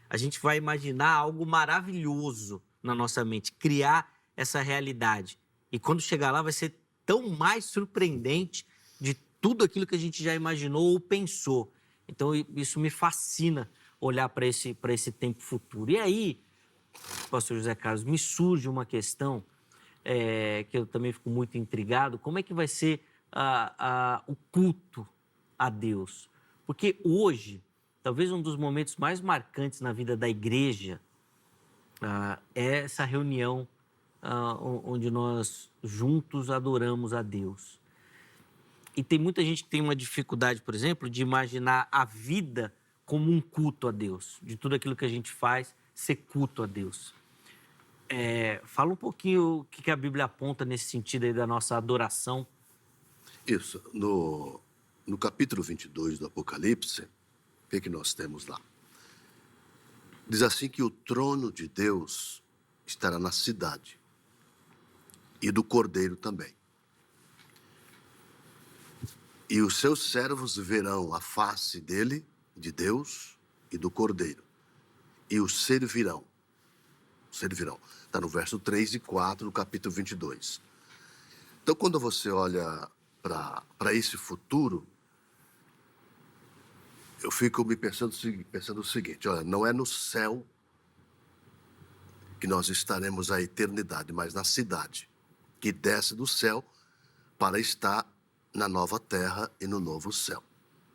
A gente vai imaginar algo maravilhoso na nossa mente, criar essa realidade. E quando chegar lá vai ser tão mais surpreendente de tudo aquilo que a gente já imaginou ou pensou. Então, isso me fascina olhar para esse tempo futuro. E aí, pastor José Carlos, me surge uma questão que eu também fico muito intrigado. Como é que vai ser o culto a Deus? Porque hoje, talvez um dos momentos mais marcantes na vida da igreja é essa reunião onde nós juntos adoramos a Deus. E tem muita gente que tem uma dificuldade, por exemplo, de imaginar a vida como um culto a Deus, de tudo aquilo que a gente faz ser culto a Deus. Fala um pouquinho o que a Bíblia aponta nesse sentido aí da nossa adoração. Isso. No capítulo 22 do Apocalipse, o que nós temos lá? Diz assim que o trono de Deus estará na cidade e do Cordeiro também. E os seus servos verão a face dele, de Deus e do Cordeiro, e o servirão. Está no verso 3 e 4 do capítulo 22. Então, quando você olha para esse futuro, eu fico me pensando o seguinte, olha, não é no céu que nós estaremos a eternidade, mas na cidade, que desce do céu para estar na nova terra e no novo céu.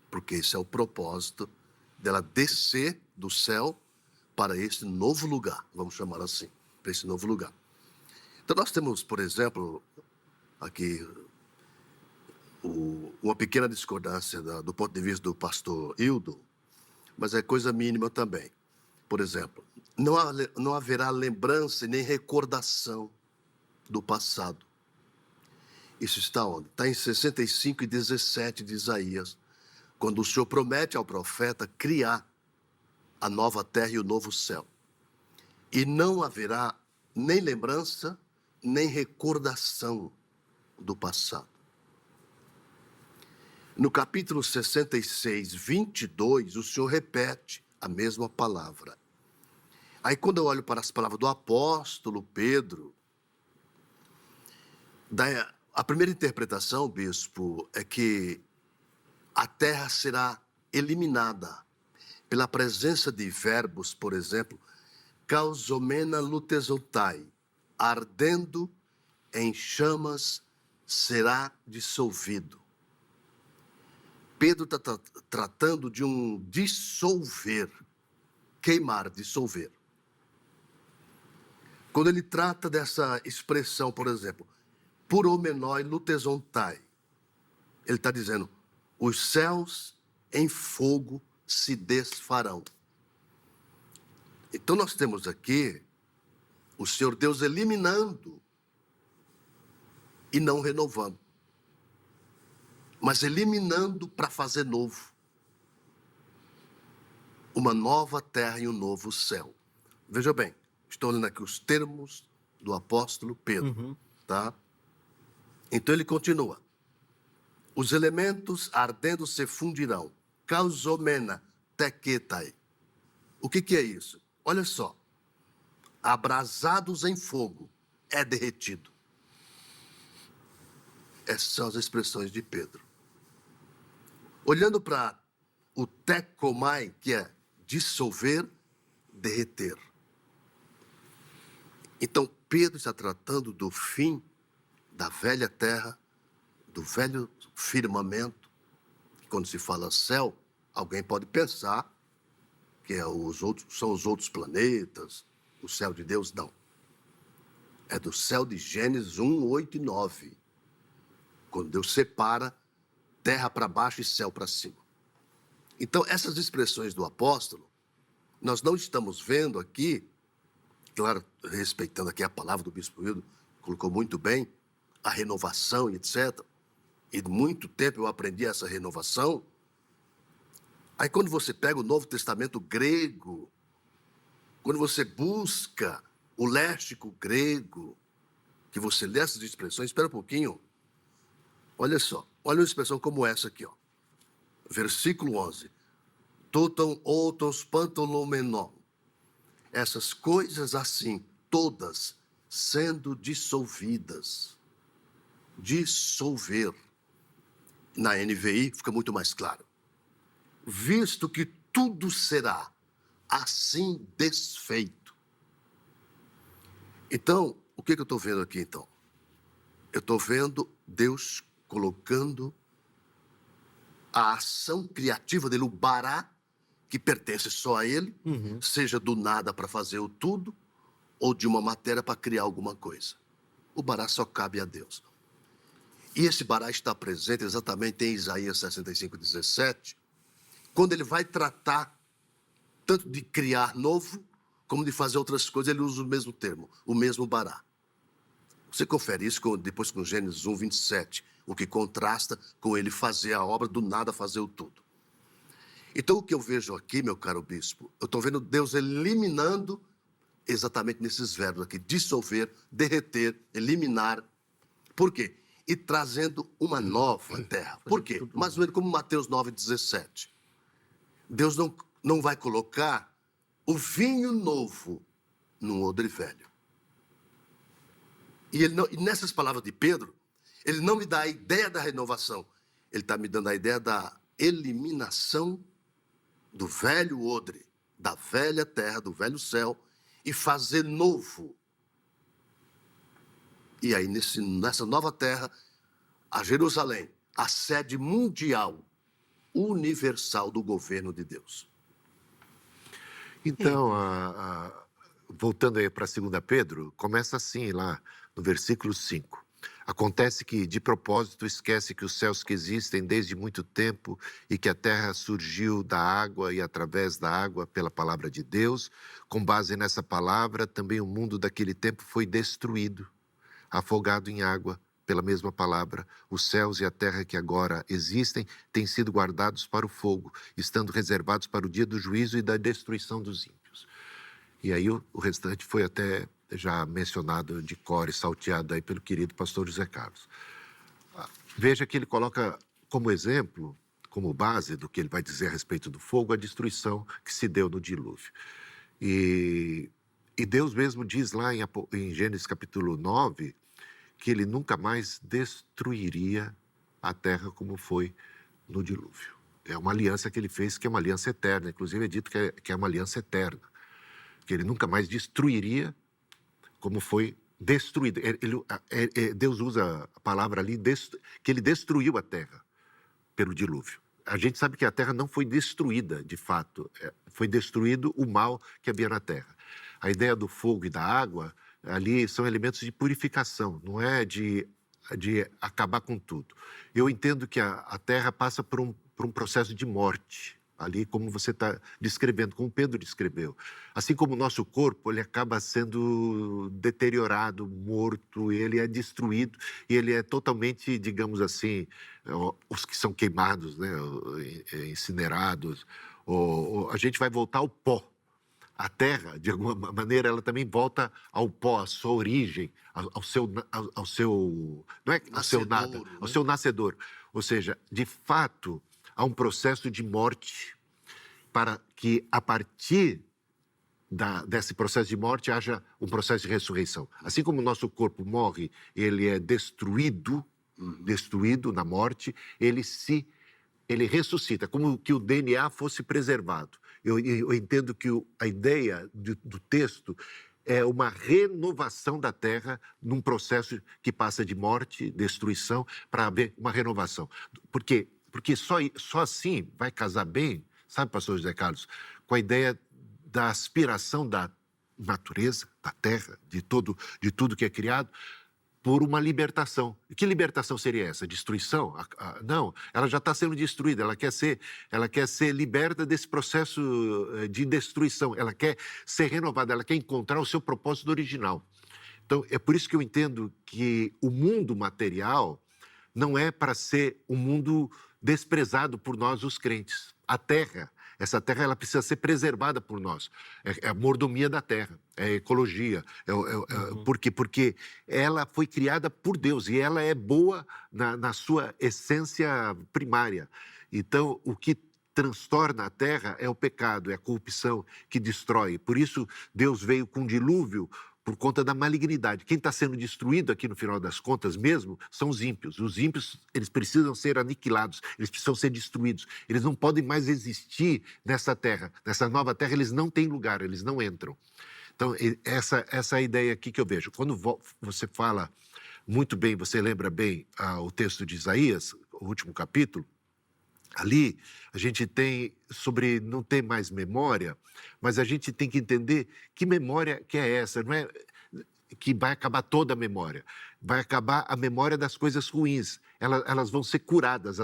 Porque esse é o propósito dela descer do céu para esse novo lugar, vamos chamar assim, para esse novo lugar. Então nós temos, por exemplo, aqui uma pequena discordância do ponto de vista do pastor Hildo, mas é coisa mínima também. Por exemplo, não haverá lembrança nem recordação do passado. Isso está onde? Está em 65 e 17 de Isaías, quando o Senhor promete ao profeta criar a nova terra e o novo céu. E não haverá nem lembrança, nem recordação do passado. No capítulo 66, 22, o Senhor repete a mesma palavra. Aí quando eu olho para as palavras do apóstolo Pedro, a primeira interpretação, bispo, é que a terra será eliminada pela presença de verbos, por exemplo, causomena lutezontai, ardendo em chamas será dissolvido. Pedro está tratando de um dissolver, queimar, dissolver. Quando ele trata dessa expressão, por exemplo, puromenoi lutezontai, ele está dizendo, os céus em fogo se desfarão. Então nós temos aqui o Senhor Deus eliminando e não renovando, mas eliminando para fazer novo. Uma nova terra e um novo céu. Veja bem, estou lendo aqui os termos do apóstolo Pedro, tá? Então ele continua. Os elementos ardendo se fundirão. Causomena tequetai. O que é isso? Olha só. Abrasados em fogo, é derretido. Essas são as expressões de Pedro. Olhando para o tecomai, que é dissolver, derreter. Então, Pedro está tratando do fim da velha terra, do velho firmamento. Quando se fala céu, alguém pode pensar que são os outros planetas, o céu de Deus. Não. É do céu de Gênesis 1, 8 e 9. Quando Deus separa terra para baixo e céu para cima. Então, essas expressões do apóstolo, nós não estamos vendo aqui, claro, respeitando aqui a palavra do bispo Hildo, colocou muito bem, a renovação e etc. e muito tempo eu aprendi essa renovação. Aí quando você pega o Novo Testamento grego, quando você busca o léxico grego, que você lê essas expressões, espera um pouquinho, olha só, olha uma expressão como essa aqui, ó. Versículo 11. Toton outros pantolomenon. Essas coisas assim, todas sendo dissolvidas. Dissolver. Na NVI fica muito mais claro. Visto que tudo será assim desfeito. Então, o que eu estou vendo aqui, então? Eu estou vendo Deus colocando a ação criativa dele, o bará, que pertence só a ele, seja do nada para fazer o tudo, ou de uma matéria para criar alguma coisa. O bará só cabe a Deus. E esse bará está presente exatamente em Isaías 65:17, quando ele vai tratar tanto de criar novo, como de fazer outras coisas, ele usa o mesmo termo, o mesmo bará. Você confere isso depois com Gênesis 1:27, o que contrasta com ele fazer a obra do nada, fazer o tudo. Então, o que eu vejo aqui, meu caro bispo, eu estou vendo Deus eliminando exatamente nesses verbos aqui, dissolver, derreter, eliminar. Por quê? E trazendo uma nova terra. Por quê? Mais ou menos como Mateus 9:17. Deus não vai colocar o vinho novo num odre velho. E nessas palavras de Pedro, ele não me dá a ideia da renovação. Ele está me dando a ideia da eliminação do velho odre, da velha terra, do velho céu, e fazer novo. E aí, nessa nova terra, a Jerusalém, a sede mundial, universal do governo de Deus. Então, voltando aí para 2 Pedro, começa assim lá no versículo 5. Acontece que, de propósito, esquece que os céus que existem desde muito tempo e que a terra surgiu da água e através da água pela palavra de Deus, com base nessa palavra, também o mundo daquele tempo foi destruído, afogado em água pela mesma palavra. Os céus e a terra que agora existem têm sido guardados para o fogo, estando reservados para o dia do juízo e da destruição dos ímpios. E aí o restante foi até já mencionado de cor e salteado aí pelo querido pastor José Carlos. Veja que ele coloca como exemplo, como base do que ele vai dizer a respeito do fogo, a destruição que se deu no dilúvio. E Deus mesmo diz lá em Gênesis capítulo 9, que ele nunca mais destruiria a terra como foi no dilúvio. É uma aliança que ele fez, que é uma aliança eterna. Inclusive é dito que é uma aliança eterna. Que ele nunca mais destruiria como foi destruído. Deus usa a palavra ali, que ele destruiu a terra pelo dilúvio. A gente sabe que a terra não foi destruída, de fato. Foi destruído o mal que havia na terra. A ideia do fogo e da água, ali são elementos de purificação, não é de acabar com tudo. Eu entendo que a terra passa por um processo de morte, ali como você está descrevendo, como Pedro descreveu. Assim como o nosso corpo, ele acaba sendo deteriorado, morto, ele é destruído, e ele é totalmente, digamos assim, os que são queimados, né, incinerados, a gente vai voltar ao pó. A terra, de alguma maneira, ela também volta ao pó, à sua origem, ao seu não é ao seu nada, ao seu nascedor. Ou seja, de fato, há um processo de morte para que, a partir desse processo de morte, haja um processo de ressurreição. Assim como o nosso corpo morre, ele é destruído na morte, ele ressuscita, como que o DNA fosse preservado. Eu entendo que a ideia do texto é uma renovação da terra num processo que passa de morte, destruição, para haver uma renovação. Porque só assim vai casar bem, sabe, pastor José Carlos, com a ideia da aspiração da natureza, da terra, de tudo que é criado, por uma libertação. E que libertação seria essa? Destruição? Não, ela já está sendo destruída, ela quer ser liberta desse processo de destruição, ela quer ser renovada, ela quer encontrar o seu propósito original. Então, é por isso que eu entendo que o mundo material não é para ser um mundo desprezado por nós, os crentes. A terra, essa terra, ela precisa ser preservada por nós. É a mordomia da terra, é a ecologia. Por quê? Porque ela foi criada por Deus e ela é boa na sua essência primária. Então, o que transtorna a terra é o pecado, é a corrupção que destrói. Por isso, Deus veio com um dilúvio por conta da malignidade. Quem está sendo destruído aqui, no final das contas mesmo, são os ímpios. Os ímpios, eles precisam ser aniquilados, eles precisam ser destruídos. Eles não podem mais existir nessa terra. Nessa nova terra, eles não têm lugar, eles não entram. Então, essa é a ideia aqui que eu vejo. Quando você fala muito bem, você lembra bem o texto de Isaías, o último capítulo, ali a gente tem sobre não ter mais memória, mas a gente tem que entender que memória que é essa, não é que vai acabar toda a memória, vai acabar a memória das coisas ruins, elas vão ser curadas,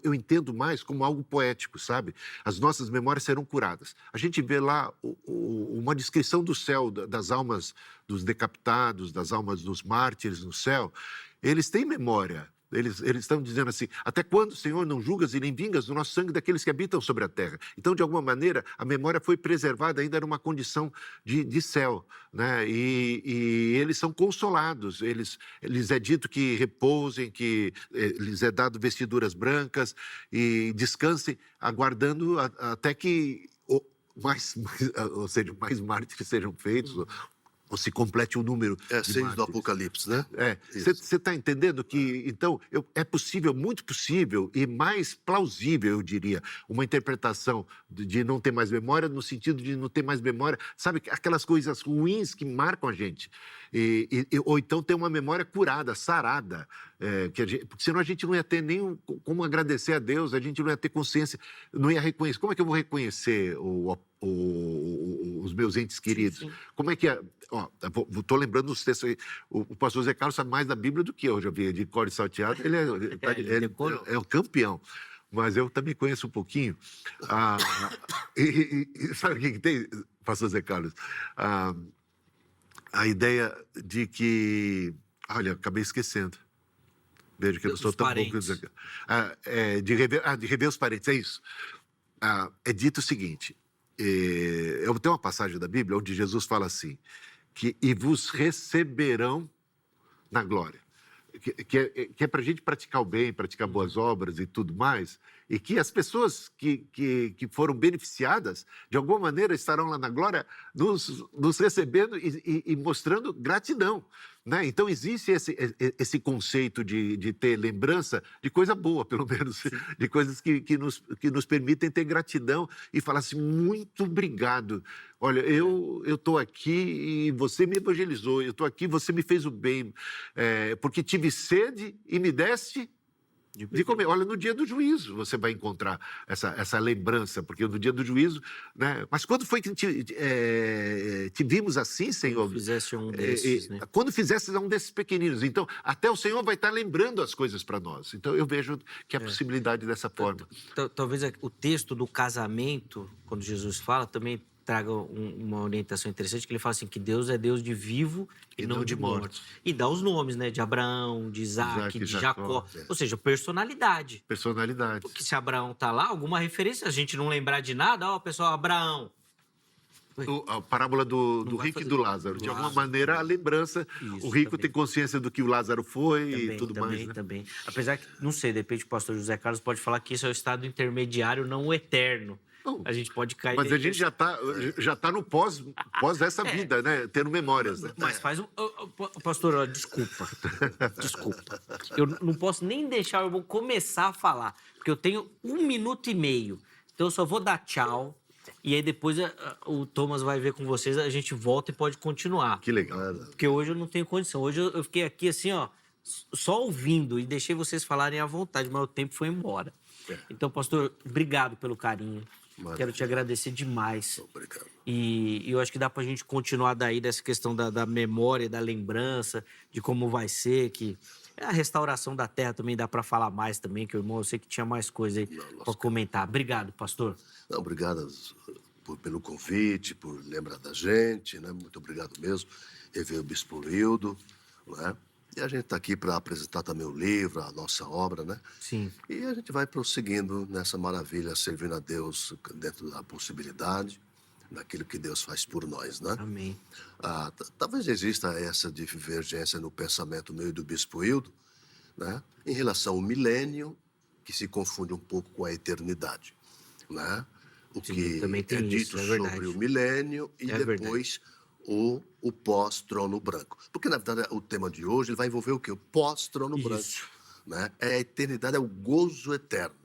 eu entendo mais como algo poético, sabe? As nossas memórias serão curadas. A gente vê lá uma descrição do céu, das almas dos decapitados, das almas dos mártires no céu, eles têm memória. Eles estão dizendo assim, até quando, Senhor, não julgas e nem vingas o nosso sangue daqueles que habitam sobre a terra? Então, de alguma maneira, a memória foi preservada ainda numa condição de céu, né? E eles são consolados, lhes é dito que repousem, que lhes é dado vestiduras brancas e descansem, aguardando até que mais mártires sejam feitos, ou se complete o número de 6 do mártires. Apocalipse, né? Você está entendendo que, então, é possível, muito possível e mais plausível, eu diria, uma interpretação de não ter mais memória, no sentido de não ter mais memória, sabe, aquelas coisas ruins que marcam a gente. Ou então ter uma memória curada, sarada, porque senão a gente não ia ter nem como agradecer a Deus, a gente não ia ter consciência, não ia reconhecer. Como é que eu vou reconhecer os meus entes queridos? Sim. Como é que é? Estou lembrando dos textos aí. O pastor Zé Carlos sabe mais da Bíblia do que eu já vi, de cor e salteado. Ele é o campeão. Mas eu também conheço um pouquinho. Sabe o que tem, pastor Zé Carlos? A ideia de que... Olha, acabei esquecendo. Vejo que eu não sou tão bom que eu dizer. De rever os parentes, é isso. É dito o seguinte, eu tenho uma passagem da Bíblia onde Jesus fala assim, e vos receberão na glória. Que é para a gente praticar o bem, praticar boas obras e tudo mais, e que as pessoas que foram beneficiadas, de alguma maneira, estarão lá na glória, nos recebendo e mostrando gratidão, né? Então, existe esse conceito de ter lembrança de coisa boa, pelo menos, sim, de coisas que nos permitem ter gratidão e falar assim, muito obrigado. Olha, eu estou aqui e você me evangelizou, eu estou aqui, você me fez o bem, porque tive sede e me deste de comer. Olha, no dia do juízo você vai encontrar essa lembrança, porque no dia do juízo, né? Mas quando foi que te vimos assim, Senhor? Quando fizesse um desses, né? Quando fizesse um desses pequeninos. Então, até o Senhor vai estar lembrando as coisas para nós. Então, eu vejo que a possibilidade dessa forma. Talvez o texto do casamento, quando Jesus fala, também traga uma orientação interessante, que ele fala assim, que Deus é Deus de vivo e não de mortos. E dá os nomes, né? De Abraão, de Isaac, de Jacó. Ou seja, personalidade. Personalidade. Porque se Abraão está lá, alguma referência, a gente não lembrar de nada, pessoal, Abraão. A parábola do rico e do Lázaro. De alguma maneira, a lembrança, isso, o rico também tem consciência do que o Lázaro foi também, e tudo mais. Né? Também. Apesar que, não sei, de repente o pastor José Carlos pode falar que isso é o estado intermediário, não o eterno. A gente pode cair... Mas a gente já tá no pós dessa vida, né? Tendo memórias. Né? Mas faz um... Pastor, desculpa. Eu não posso nem deixar, eu vou começar a falar, porque eu tenho 1 minuto e meio. Então eu só vou dar tchau, e aí depois o Thomas vai ver com vocês, a gente volta e pode continuar. Que legal. Porque hoje eu não tenho condição. Hoje eu fiquei aqui assim, só ouvindo e deixei vocês falarem à vontade, mas o tempo foi embora. Então, pastor, obrigado pelo carinho. Maravilha. Quero te agradecer demais. Obrigado. E eu acho que dá pra gente continuar daí dessa questão da memória, da lembrança, de como vai ser, que a restauração da terra também dá pra falar mais também, que o irmão, eu sei que tinha mais coisa aí pra comentar. Obrigado, pastor. Não, obrigado pelo convite, por lembrar da gente, né? Muito obrigado mesmo. Rever o Bispo Hildo, né? E a gente está aqui para apresentar também o livro, a nossa obra, né? Sim. E a gente vai prosseguindo nessa maravilha, servindo a Deus dentro da possibilidade, daquilo que Deus faz por nós, né? Amém. Talvez exista essa divergência no pensamento meu e do Bispo Hildo, né? Em relação ao milênio, que se confunde um pouco com a eternidade, né? O Sim, que também tem é isso, dito é verdade. sobre o milênio e É depois o pós-trono branco. Porque, na verdade, o tema de hoje ele vai envolver o quê? O pós-trono branco. Isso. Né? É a eternidade, é o gozo eterno.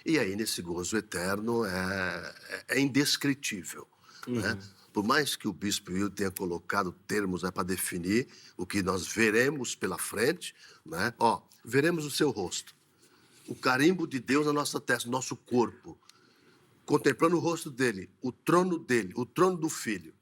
E aí, nesse gozo eterno, é indescritível. Né? Por mais que o Bispo Hildo tenha colocado termos para definir o que nós veremos pela frente, né? Ó, veremos o seu rosto, o carimbo de Deus na nossa testa, no nosso corpo, contemplando o rosto dele, o trono do Filho.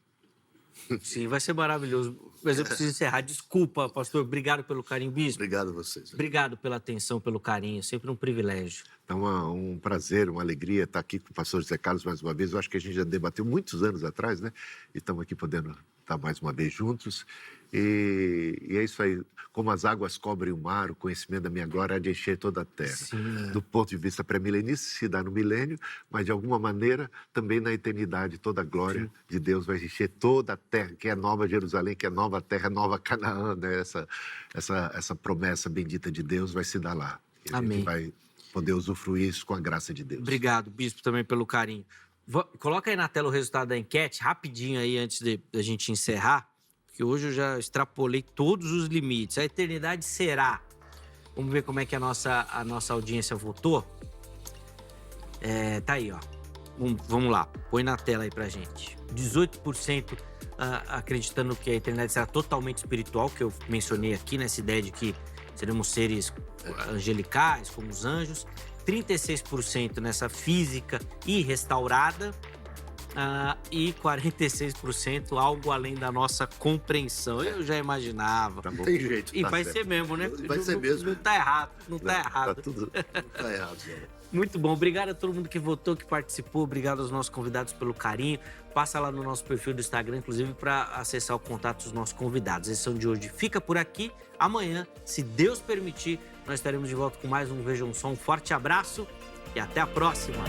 Sim, vai ser maravilhoso. Mas eu preciso encerrar. Desculpa, pastor. Obrigado pelo carinho, bispo. Obrigado a vocês. Obrigado pela atenção, pelo carinho. Sempre um privilégio. Então, um prazer, uma alegria estar aqui com o pastor José Carlos mais uma vez. Eu acho que a gente já debateu muitos anos atrás, né? E estamos aqui podendo estar mais uma vez juntos. E é isso aí. Como as águas cobrem o mar, o conhecimento da minha glória há de encher toda a terra. Sim. Do ponto de vista pré-milenista, se dá no milênio, mas de alguma maneira, também na eternidade, toda a glória de Deus vai encher toda a terra, que é Nova Jerusalém, que é nova terra, nova Canaã, né? Essa promessa bendita de Deus vai se dar lá. E a Amém. gente vai poder usufruir isso com a graça de Deus. Obrigado, bispo, também pelo carinho. Coloca aí na tela o resultado da enquete, rapidinho aí, antes da gente encerrar, porque hoje eu já extrapolei todos os limites. A eternidade será. Vamos ver como é que a nossa audiência votou? Tá aí, ó. Vamos lá, põe na tela aí pra gente. 18% acreditando que a eternidade será totalmente espiritual, que eu mencionei aqui, nessa ideia de que seremos seres angelicais, como os anjos. 36% nessa física e restaurada. E 46% algo além da nossa compreensão. Eu já imaginava. Tá bom? Tem jeito. E tá vai certo. ser mesmo, né? Vai ser mesmo. Não tá errado, não tá Tá errado. tudo... Tá errado, Zé. Muito bom. Obrigado a todo mundo que votou, que participou. Obrigado aos nossos convidados pelo carinho. Passa lá no nosso perfil do Instagram, inclusive, para acessar o contato dos nossos convidados. A sessão de hoje fica por aqui. Amanhã, se Deus permitir, nós estaremos de volta com mais um Vejam Só. Um forte abraço e até a próxima.